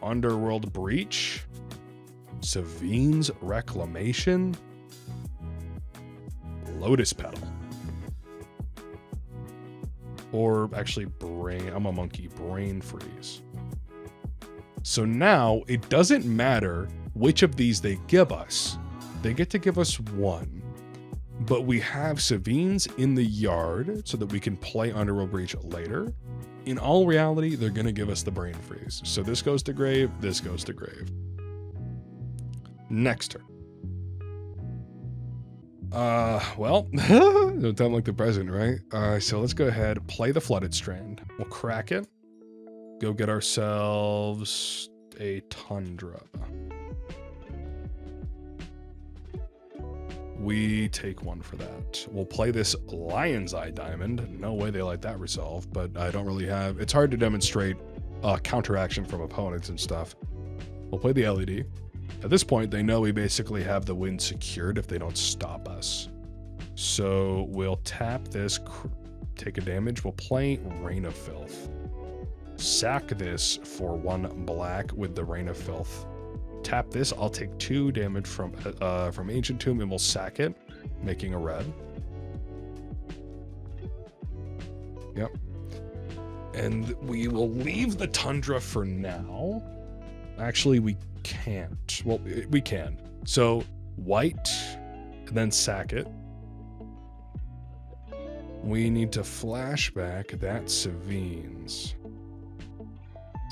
Underworld Breach. Savine's Reclamation. Lotus Petal. Or actually Brain. I'm a monkey. Brain Freeze. So now it doesn't matter which of these they give us. They get to give us 1. But we have Savine's in the yard so that we can play Underworld Breach later. In all reality, they're going to give us the Brain Freeze. So this goes to grave, this goes to grave. Next turn. Well, don't sound like the present, right? So let's go ahead, play the Flooded Strand. We'll crack it. Go get ourselves a Tundra. We take 1 for that. We'll play this Lion's Eye Diamond. No way they let that resolve, but I don't really have... It's hard to demonstrate counteraction from opponents and stuff. We'll play the LED. At this point, they know we basically have the win secured if they don't stop us. So we'll tap this, take a damage. We'll play Rain of Filth. Sack this for 1 black with the Rain of Filth. Tap this, I'll take 2 damage from Ancient Tomb and we'll sack it, making a red. Yep. And we will leave the Tundra for now. Actually, we can't. Well, we can. So white, and then sack it. We need to flashback that Savines.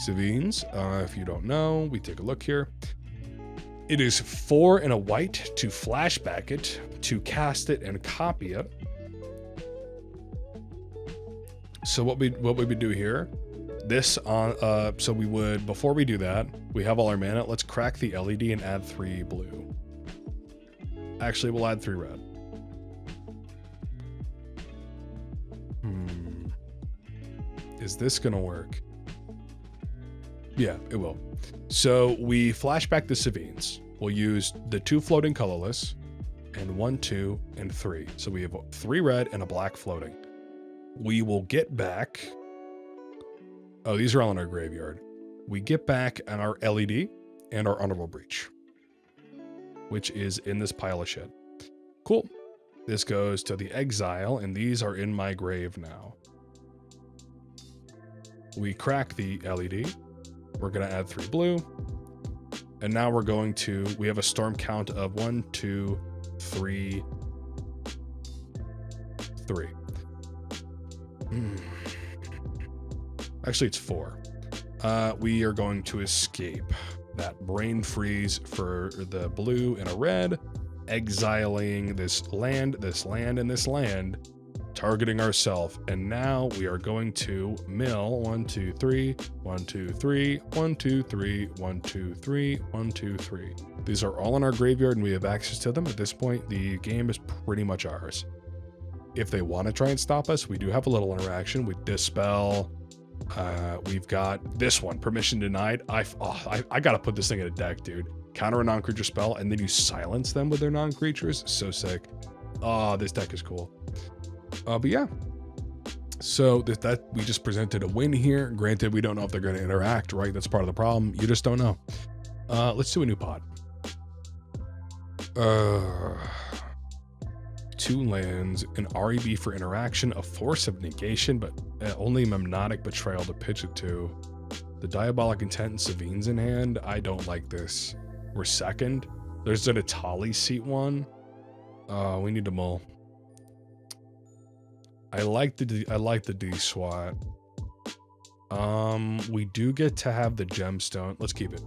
Savines, if you don't know, we take a look here. It is 4 and a white to flashback it, to cast it and copy it. So what we would do here, this on so we would, before we do that, we have all our mana. Let's crack the LED and add 3 blue. Actually, we'll add 3 red. Is this gonna work? Yeah, it will. So we flashback the Savines. We'll use the 2 floating colorless and 1, 2, and 3. So we have 3 red and a black floating. We will get back. Oh, these are all in our graveyard. We get back on our LED and our honorable breach, which is in this pile of shit. Cool. This goes to the exile, and these are in my grave now. We crack the LED. We're going to add 3 blue. And now we're going to, we have a storm count of 1, 2, 3, 3. Actually, it's 4. We are going to escape that brain freeze for the blue and a red, exiling this land, and this land, targeting ourselves. And now we are going to mill 1, 2, 3, 1, 2, 3, 1, 2, 3, 1, 2, 3, 1, 2, 3. These are all in our graveyard and we have access to them. At this point, the game is pretty much ours. If they want to try and stop us, we do have a little interaction. We dispel. We've got this one, permission denied. I gotta put this thing in a deck, dude. Counter a non-creature spell, and then you silence them with their non-creatures. So sick. Oh, this deck is cool. But yeah. So that we just presented a win here. Granted, we don't know if they're going to interact, right? That's part of the problem. You just don't know. Let's do a new pod. 2 lands, an REB for interaction, a force of negation, but only Memnotic Betrayal to pitch it to. The Diabolic Intent and Savines in hand. I don't like this. We're second. There's an Atali seat one. We need to mull. I like the D SWAT. We do get to have the gemstone. Let's keep it.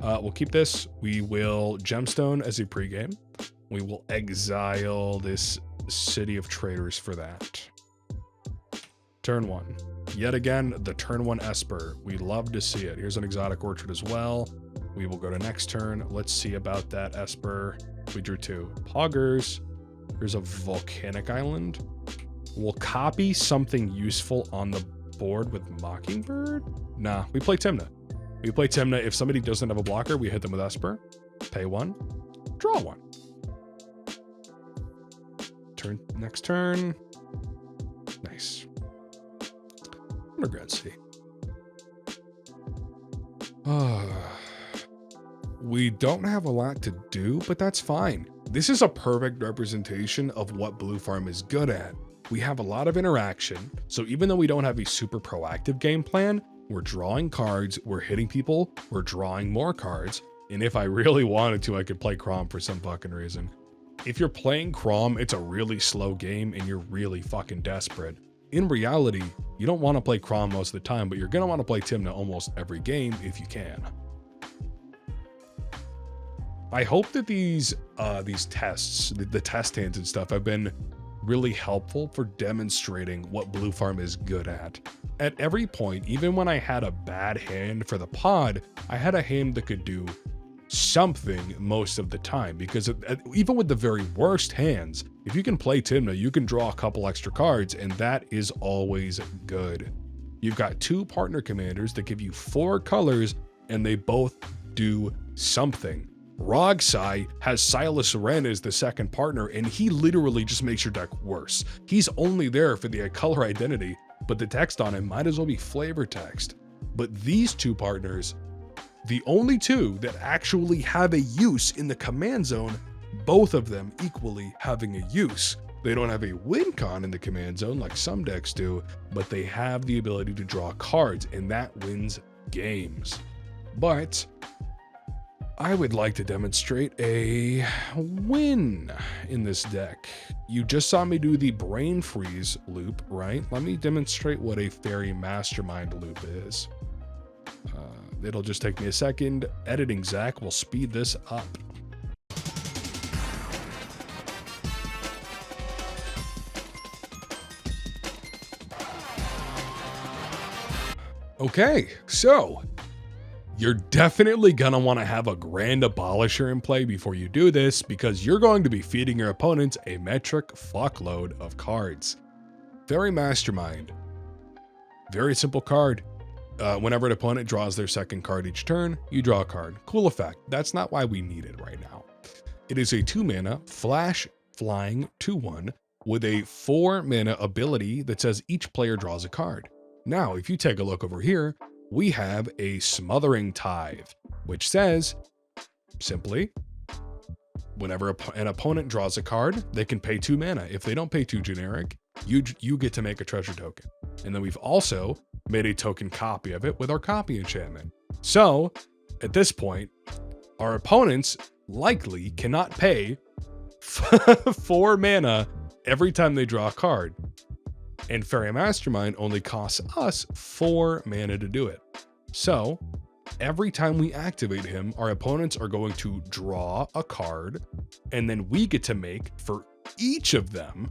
We'll keep this. We will gemstone as a pregame. We will exile this City of Traitors for that. Turn 1. Yet again, the turn 1 Esper. We love to see it. Here's an Exotic Orchard as well. We will go to next turn. Let's see about that Esper. We drew 2. Poggers. Here's a Volcanic Island. We'll copy something useful on the board with Mockingbird. Nah, we play Tymna. We play Tymna. If somebody doesn't have a blocker, we hit them with Esper. Pay 1. Draw 1. Next turn. Nice. Underground City. We don't have a lot to do, but that's fine. This is a perfect representation of what Blue Farm is good at. We have a lot of interaction, so even though we don't have a super proactive game plan, we're drawing cards, we're hitting people, we're drawing more cards, and if I really wanted to, I could play Crom for some fucking reason. If you're playing Crom, it's a really slow game and you're really fucking desperate. In reality, you don't want to play Crom most of the time, but you're going to want to play Tymna almost every game if you can. I hope that these tests, the test hands and stuff, have been really helpful for demonstrating what Blue Farm is good at. At every point, even when I had a bad hand for the pod, I had a hand that could do something most of the time, because even with the very worst hands, if you can play Tymna, you can draw a couple extra cards, and that is always good. You've got 2 partner commanders that give you 4 colors, and they both do something. Rogsai has Silas Wren as the second partner, and he literally just makes your deck worse. He's only there for the color identity, but the text on him might as well be flavor text. But these 2 partners, the only 2 that actually have a use in the command zone, both of them equally having a use. They don't have a win con in the command zone like some decks do, but they have the ability to draw cards, and that wins games. But I would like to demonstrate a win in this deck. You just saw me do the Brain Freeze loop, right? Let me demonstrate what a Fairy Mastermind loop is. It'll just take me a second. Editing Zach will speed this up. Okay, so you're definitely gonna want to have a Grand Abolisher in play before you do this, because you're going to be feeding your opponents a metric fuckload of cards. Fairy Mastermind. Very simple card. Whenever an opponent draws their second card each turn, you draw a card. Cool effect. That's not why we need it right now. It is a 2-mana flash flying 2/1 with a 4-mana ability that says each player draws a card. Now, if you take a look over here, we have a Smothering Tithe, which says, simply, whenever an opponent draws a card, they can pay 2 mana. If they don't pay 2 generic, you get to make a treasure token. And then we've also made a token copy of it with our copy enchantment. So, at this point, our opponents likely cannot pay 4 mana every time they draw a card. And Fairy Mastermind only costs us 4 mana to do it. So, every time we activate him, our opponents are going to draw a card, and then we get to make, for each of them,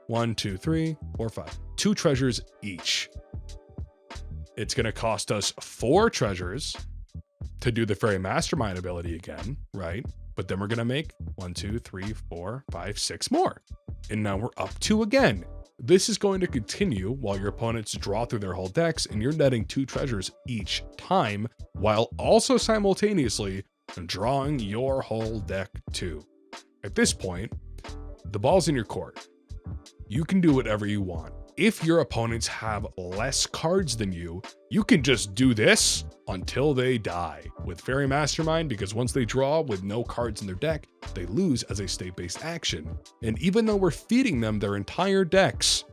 1, 2, 3, 4, 5, 2 treasures each. It's going to cost us 4 treasures to do the Fairy Mastermind ability again, right? But then we're going to make 1, 2, 3, 4, 5, 6 more. And now we're up 2 again. This is going to continue while your opponents draw through their whole decks, and you're netting 2 treasures each time, while also simultaneously drawing your whole deck too. At this point, the ball's in your court. You can do whatever you want. If your opponents have less cards than you can just do this until they die with Fairy Mastermind, because once they draw with no cards in their deck, they lose as a state-based action. And even though we're feeding them their entire decks,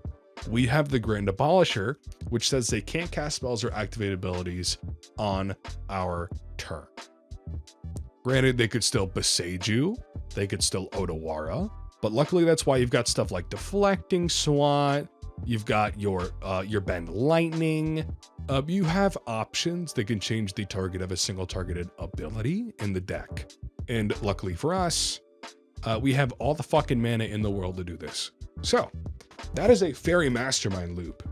we have the Grand Abolisher, which says they can't cast spells or activate abilities on our turn. Granted, they could still Besage you, they could still Odawara, but luckily that's why you've got stuff like Deflecting Swat, you've got your Bend Lightning. You have options that can change the target of a single targeted ability in the deck. And luckily for us, we have all the fucking mana in the world to do this. So, that is a Fairy Mastermind loop.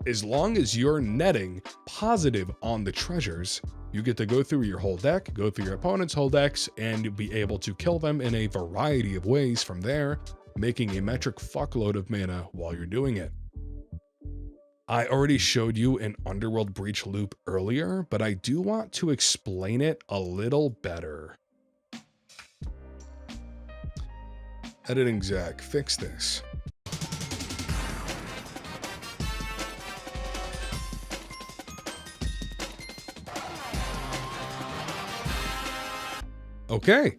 As long as you're netting positive on the treasures, you get to go through your whole deck, go through your opponent's whole decks, and be able to kill them in a variety of ways from there, making a metric fuckload of mana while you're doing it. I already showed you an Underworld Breach loop earlier, but I do want to explain it a little better. Editing Zach, fix this. Okay.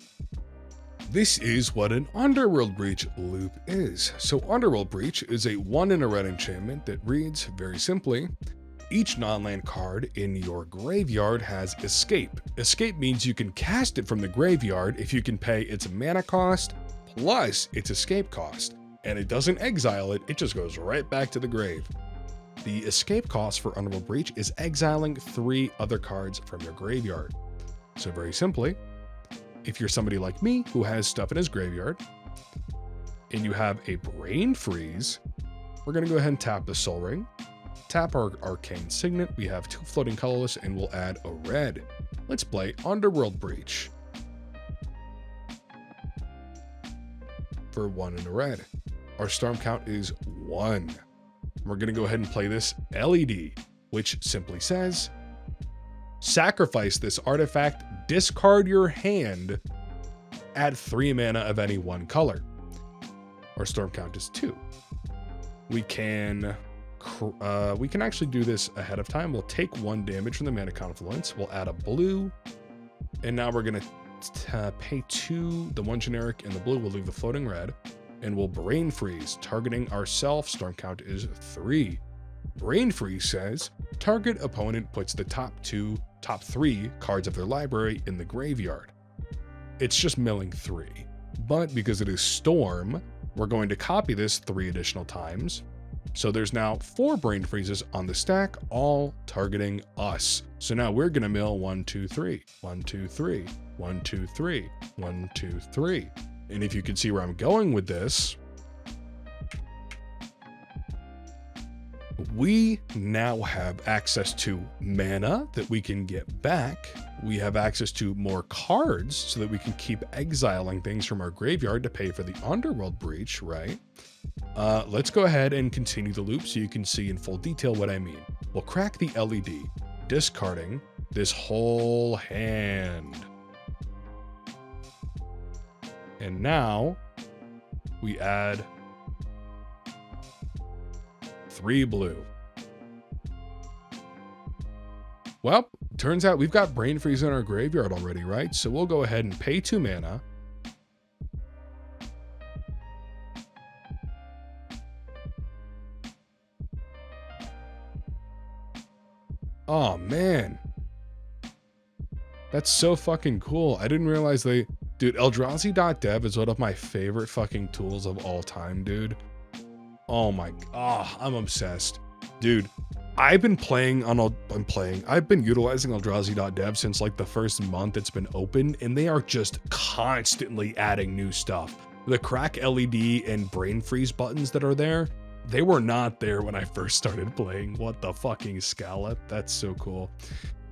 This is what an Underworld Breach loop is. So Underworld Breach is a 1 in a red enchantment that reads, very simply, each non-land card in your graveyard has Escape. Escape means you can cast it from the graveyard if you can pay its mana cost plus its escape cost. And it doesn't exile it, it just goes right back to the grave. The escape cost for Underworld Breach is exiling 3 other cards from your graveyard. So very simply, if you're somebody like me who has stuff in his graveyard and you have a Brain Freeze, we're going to go ahead and tap the Soul Ring, tap our Arcane Signet. We have 2 floating colorless and we'll add a red. Let's play Underworld Breach for 1 in a red. Our storm count is 1. We're going to go ahead and play this LED, which simply says, sacrifice this artifact, discard your hand, add 3 mana of any one color. Our storm count is 2. We can actually do this ahead of time. We'll take 1 damage from the Mana Confluence. We'll add a blue, and now we're going to pay 2, the 1 generic and the blue. We'll leave the floating red, and we'll Brain Freeze, targeting ourselves. Storm count is 3. Brain Freeze says, target opponent puts the top 2 top 3 cards of their library in the graveyard. It's just milling 3. But because it is Storm, we're going to copy this 3 additional times. So there's now 4 Brain Freezes on the stack, all targeting us. So now we're going to mill 1, 2, 3, 1, 2, 3, 1, 2, 3, 1, 2, 3. And if you can see where I'm going with this, we now have access to mana that we can get back. We have access to more cards so that we can keep exiling things from our graveyard to pay for the Underworld Breach, right? Let's go ahead and continue the loop so you can see in full detail what I mean. We'll crack the LED, discarding this whole hand. And now we add 3 blue. Well, turns out we've got Brain Freeze in our graveyard already, right? So we'll go ahead and pay 2 mana. Oh, man. That's so fucking cool. I didn't realize they... Dude, Eldrazi.dev is one of my favorite fucking tools of all time, dude. Oh my... Oh, I'm obsessed. Dude, I've been utilizing Eldrazi.dev since like the first month it's been open, and they are just constantly adding new stuff. The crack LED and Brain Freeze buttons that are there, they were not there when I first started playing. What the fucking scallop? That's so cool.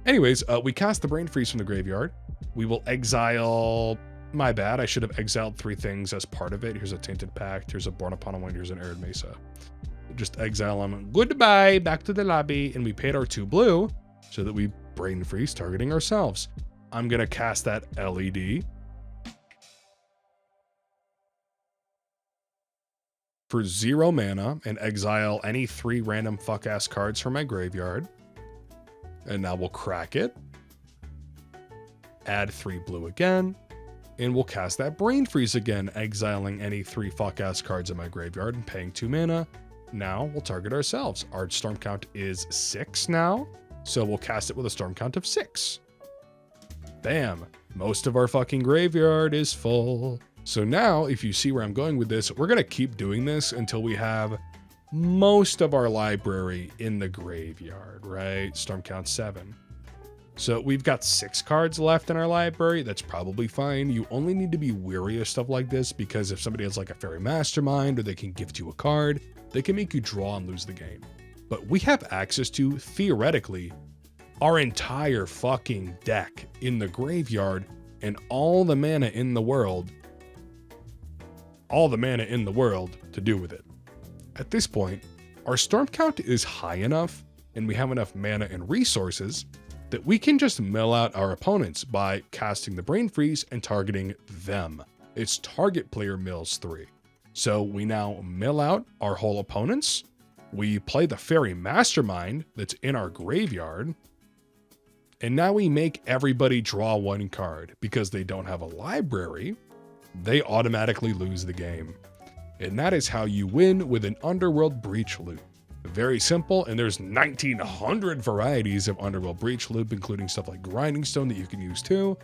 Anyways, we cast the Brain Freeze from the graveyard. We will exile... My bad, I should have exiled 3 things as part of it. Here's a Tainted Pact, here's a Born Upon a Wind, here's an Arid Mesa. Just exile them. Goodbye, back to the lobby. And we paid our 2 blue so that we Brain Freeze targeting ourselves. I'm going to cast that LED. For 0 mana and exile any 3 random fuck-ass cards from my graveyard. And now we'll crack it. Add 3 blue again. And we'll cast that Brain Freeze again, exiling any 3 fuck-ass cards in my graveyard and paying 2 mana. Now we'll target ourselves. Our storm count is 6 now, so we'll cast it with a storm count of 6. Bam. Most of our fucking graveyard is full. So now, if you see where I'm going with this, we're going to keep doing this until we have most of our library in the graveyard, right? Storm count 7. So we've got 6 cards left in our library. That's probably fine. You only need to be wary of stuff like this because if somebody has like a Fairy Mastermind or they can gift you a card, they can make you draw and lose the game. But we have access to, theoretically, our entire fucking deck in the graveyard and all the mana in the world. All the mana in the world to do with it. At this point, our storm count is high enough and we have enough mana and resources that we can just mill out our opponents by casting the Brain Freeze and targeting them. It's target player mills 3. So we now mill out our whole opponents. We play the Fairy Mastermind that's in our graveyard. And now we make everybody draw 1 card. Because they don't have a library, they automatically lose the game. And that is how you win with an Underworld Breach loop. Very simple, and there's 1,900 varieties of Underworld Breach loop, including stuff like Grinding Stone that you can use too.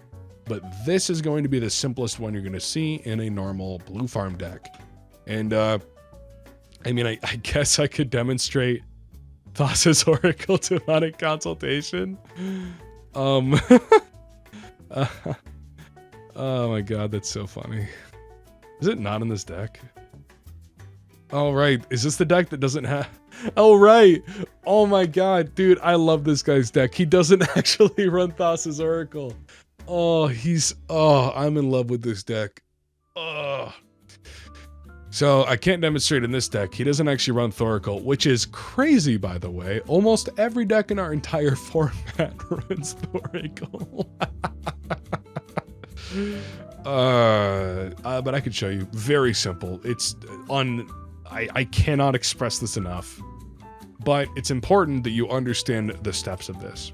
But this is going to be the simplest one you're going to see in a normal blue farm deck. And, I mean, I guess I could demonstrate Thassa's Oracle Demonic Consultation. Oh my god, that's so funny. Is it not in this deck? Oh, right. Is this the deck that doesn't have... Oh, right. Oh my god, dude, I love this guy's deck. He doesn't actually run Thassa's Oracle. Oh, I'm in love with this deck. Oh. So I can't demonstrate in this deck. He doesn't actually run Thoracle, which is crazy, by the way. Almost every deck in our entire format runs Thoracle. But I could show you. Very simple. It's on... I cannot express this enough, but it's important that you understand the steps of this.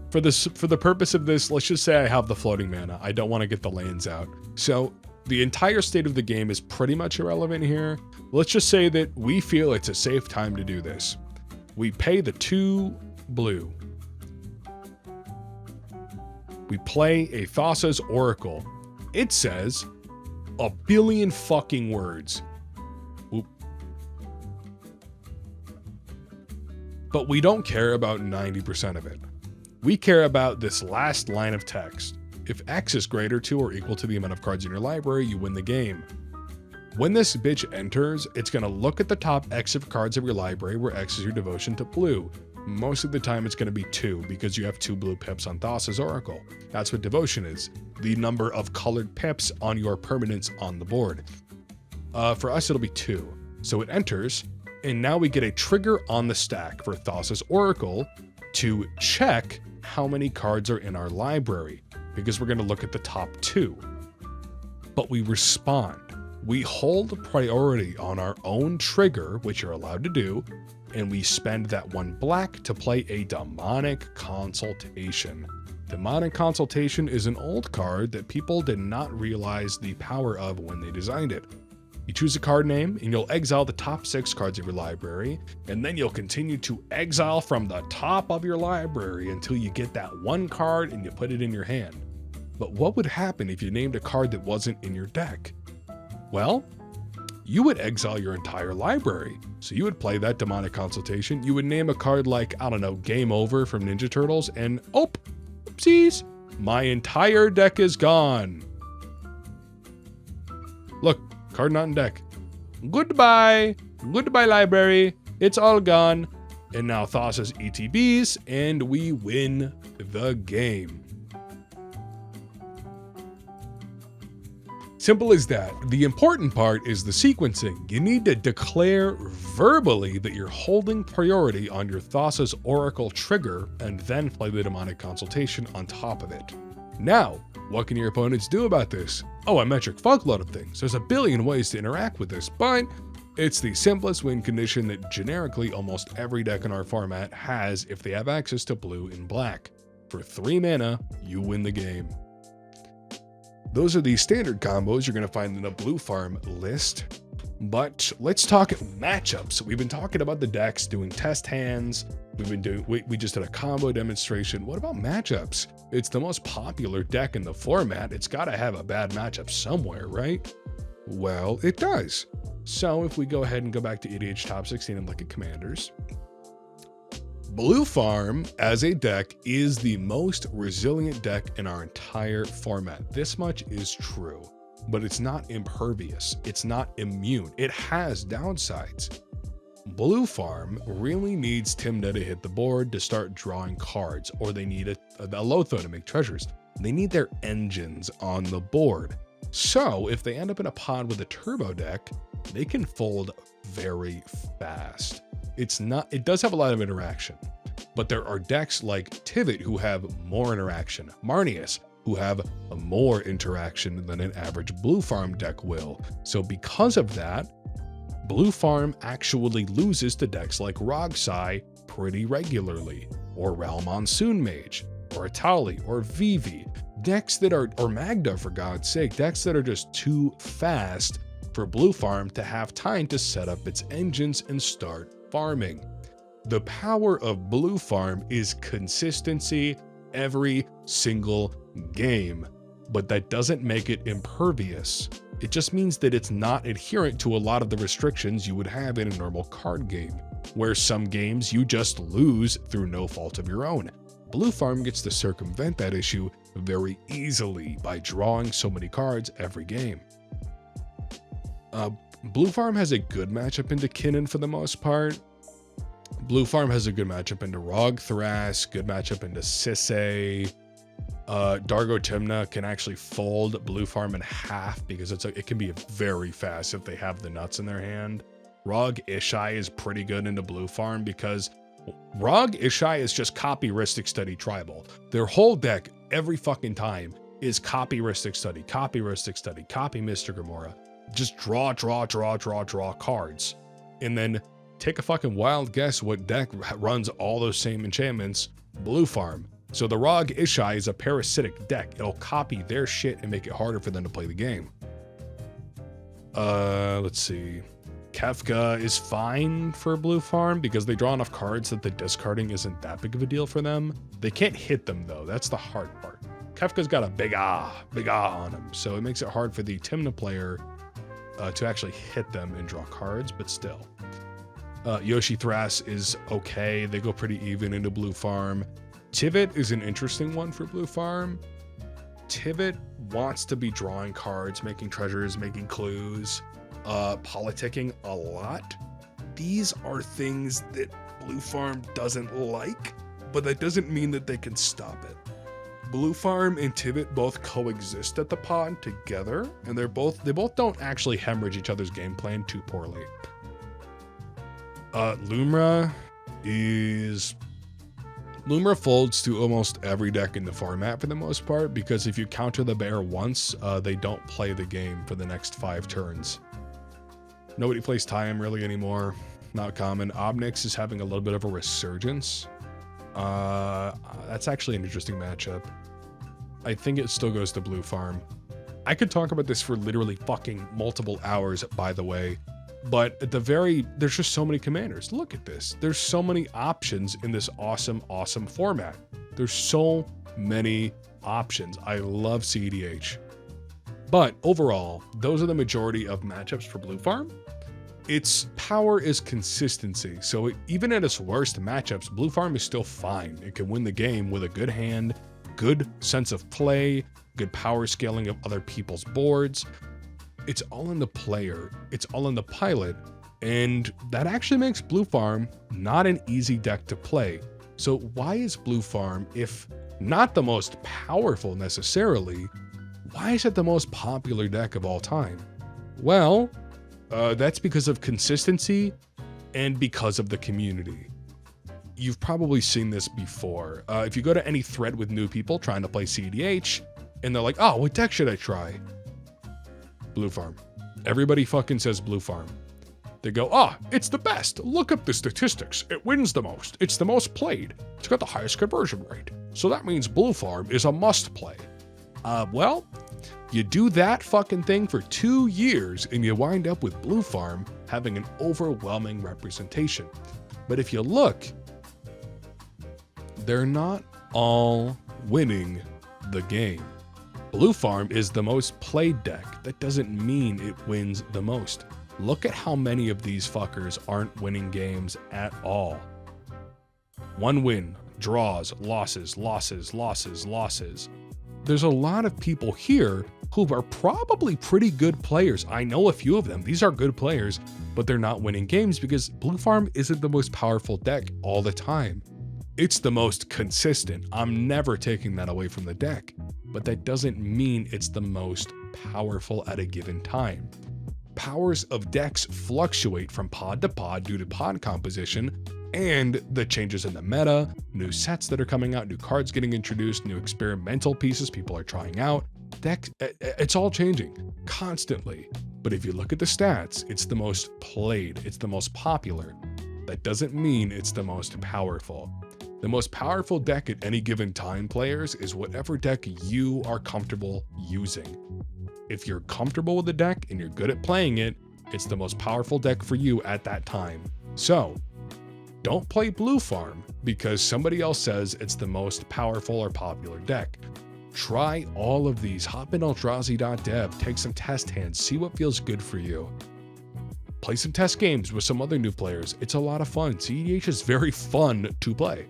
For the purpose of this, let's just say I have the floating mana. I don't want to get the lands out. So the entire state of the game is pretty much irrelevant here. Let's just say that we feel it's a safe time to do this. We pay the 2 blue. We play a Thassa's Oracle. It says a billion fucking words. Oop. But we don't care about 90% of it. We care about this last line of text. If X is greater to or equal to the amount of cards in your library, you win the game. When this bitch enters, it's going to look at the top X of cards of your library, where X is your devotion to blue. Most of the time it's going to be 2, because you have 2 blue pips on Thassa's Oracle. That's what devotion is, the number of colored pips on your permanents on the board. For us, it'll be 2. So it enters, and now we get a trigger on the stack for Thassa's Oracle to check how many cards are in our library, because we're going to look at the top 2. But we respond. We hold priority on our own trigger, which you're allowed to do, and we spend that 1 black to play a Demonic Consultation. Demonic Consultation is an old card that people did not realize the power of when they designed it. You choose a card name, and you'll exile the top 6 cards of your library, and then you'll continue to exile from the top of your library until you get that 1 card and you put it in your hand. But what would happen if you named a card that wasn't in your deck? Well, you would exile your entire library. So you would play that Demonic Consultation. You would name a card like, I don't know, Game Over from Ninja Turtles, and oopsies, my entire deck is gone. Look, card not in deck. Goodbye. Goodbye, library. It's all gone. And now Thassa's ETBs, and we win the game. Simple as that. The important part is the sequencing. You need to declare verbally that you're holding priority on your Thassa's Oracle trigger, and then play the Demonic Consultation on top of it. Now, what can your opponents do about this? Oh, a metric fuckload of things. There's a billion ways to interact with this, but it's the simplest win condition that generically almost every deck in our format has if they have access to blue and black. For 3 mana, you win the game. Those are the standard combos you're going to find in a blue farm list. But let's talk matchups. We've been talking about the decks, doing test hands. We just did a combo demonstration. What about matchups? It's the most popular deck in the format. It's got to have a bad matchup somewhere, right? Well, it does. So if we go ahead and go back to cEDH Top 16 and look at commanders, Blue Farm as a deck is the most resilient deck in our entire format. This much is true, but it's not impervious. It's not immune. It has downsides. Blue Farm really needs Tymna to hit the board to start drawing cards, or they need a Lotho to make treasures. They need their engines on the board. So if they end up in a pod with a turbo deck, they can fold very fast. It does have a lot of interaction, but there are decks like Tivit who have more interaction, Marnius who have more interaction than an average Blue Farm deck will. So because of that, Blue Farm actually loses to decks like Rogsai pretty regularly, or Ral Monsoon Mage, or Atali, or Vivi, decks that are, or Magda for God's sake, decks that are just too fast for Blue Farm to have time to set up its engines and start farming. The power of Blue Farm is consistency every single game, but that doesn't make it impervious. It just means that it's not adherent to a lot of the restrictions you would have in a normal card game, where some games you just lose through no fault of your own. Blue Farm gets to circumvent that issue very easily by drawing so many cards every game. Blue Farm has a good matchup into Kinnan for the most part. Blue Farm has a good matchup into Rogthras, good matchup into Sisay. Dargo Tymna can actually fold Blue Farm in half because it can be very fast if they have the nuts in their hand. Rog Ishai is pretty good into Blue Farm because Rog Ishai is just copy Rhystic Study Tribal. Their whole deck every fucking time is copy Rhystic Study, copy Rhystic Study, copy Mr. Gamora. Just draw cards. And then take a fucking wild guess what deck runs all those same enchantments. Blue Farm. So the Rog Ishai is a parasitic deck. It'll copy their shit and make it harder for them to play the game. Let's see. Kefka is fine for Blue Farm because they draw enough cards that the discarding isn't that big of a deal for them. They can't hit them though. That's the hard part. Kefka's got a big ah on him, so it makes it hard for the Tymna player to actually hit them and draw cards, but still. Yoshi Thras is okay. They go pretty even into blue farm. Tivit is an interesting one for blue farm. Tivit wants to be drawing cards, making treasures, making clues, politicking a lot. These are things that blue farm doesn't like, but that doesn't mean that they can stop it. Blue farm and Tivit both coexist at the pod together, and they both don't actually hemorrhage each other's game plan too poorly. Lumra folds to almost every deck in the format for the most part, because if you counter the bear once, they don't play the game for the next 5 turns. Nobody plays Time really anymore. Not common. Obnix is having a little bit of a resurgence. That's actually an interesting matchup. I think it still goes to blue farm. I could talk about this for literally fucking multiple hours, by the way. But at there's just so many commanders. Look at this. There's so many options in this awesome, awesome format. There's so many options. I love cEDH. But overall, those are the majority of matchups for blue farm. Its power is consistency. So even at its worst matchups, blue farm is still fine. It can win the game with a good hand, good sense of play, good power scaling of other people's boards. It's all in the player, it's all in the pilot, and that actually makes blue farm not an easy deck to play. So why is blue farm, if not the most powerful necessarily, why is it the most popular deck of all time? Well, that's because of consistency and because of the community. You've probably seen this before. If you go to any thread with new people trying to play cEDH, and they're like, oh, what deck should I try? Blue farm. Everybody fucking says blue farm. They go, it's the best. Look up the statistics. It wins the most. It's the most played. It's got the highest conversion rate. So that means blue farm is a must play. Well, you do that fucking thing for 2 years and you wind up with blue farm having an overwhelming representation. But if you look, they're not all winning the game. Blue farm is the most played deck. That doesn't mean it wins the most. Look at how many of these fuckers aren't winning games at all. 1 win, draws, losses, losses, losses, losses. There's a lot of people here who are probably pretty good players. I know a few of them. These are good players, but they're not winning games because blue farm isn't the most powerful deck all the time. It's the most consistent. I'm never taking that away from the deck, but that doesn't mean it's the most powerful at a given time. Powers of decks fluctuate from pod to pod due to pod composition and the changes in the meta, new sets that are coming out, new cards getting introduced, new experimental pieces people are trying out. Decks, it's all changing constantly. But if you look at the stats, it's the most played, it's the most popular. That doesn't mean it's the most powerful. The most powerful deck at any given time, players, is whatever deck you are comfortable using. If you're comfortable with the deck and you're good at playing it, it's the most powerful deck for you at that time. So, don't play blue farm because somebody else says it's the most powerful or popular deck. Try all of these. Hop in Eldrazi.dev, take some test hands, see what feels good for you. Play some test games with some other new players. It's a lot of fun. cEDH is very fun to play.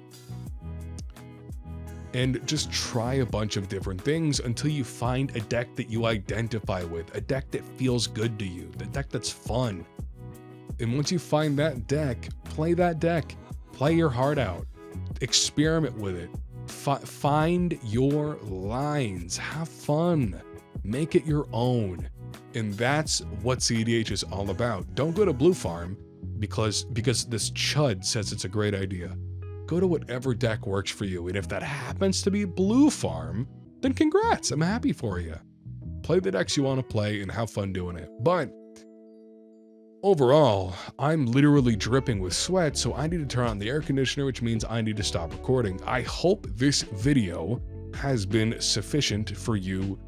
And just try a bunch of different things until you find a deck that you identify with, a deck that feels good to you, the deck that's fun. And once you find that deck, play that deck. Play your heart out. Experiment with it. Find your lines. Have fun. Make it your own. And that's what cEDH is all about. Don't go to blue farm because this chud says it's a great idea. Go to whatever deck works for you. And if that happens to be blue farm, then congrats. I'm happy for you. Play the decks you want to play and have fun doing it. But overall, I'm literally dripping with sweat, so I need to turn on the air conditioner, which means I need to stop recording. I hope this video has been sufficient for you,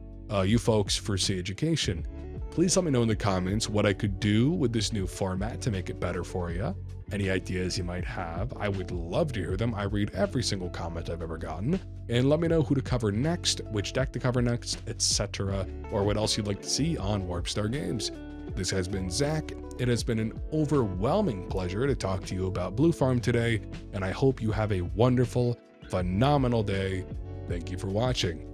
you folks, for cEDucation. Please let me know in the comments what I could do with this new format to make it better for you. Any ideas you might have, I would love to hear them. I read every single comment I've ever gotten. And let me know who to cover next, which deck to cover next, etc., or what else you'd like to see on Warpstar Games. This has been Zach. It has been an overwhelming pleasure to talk to you about Blue Farm today, and I hope you have a wonderful, phenomenal day. Thank you for watching.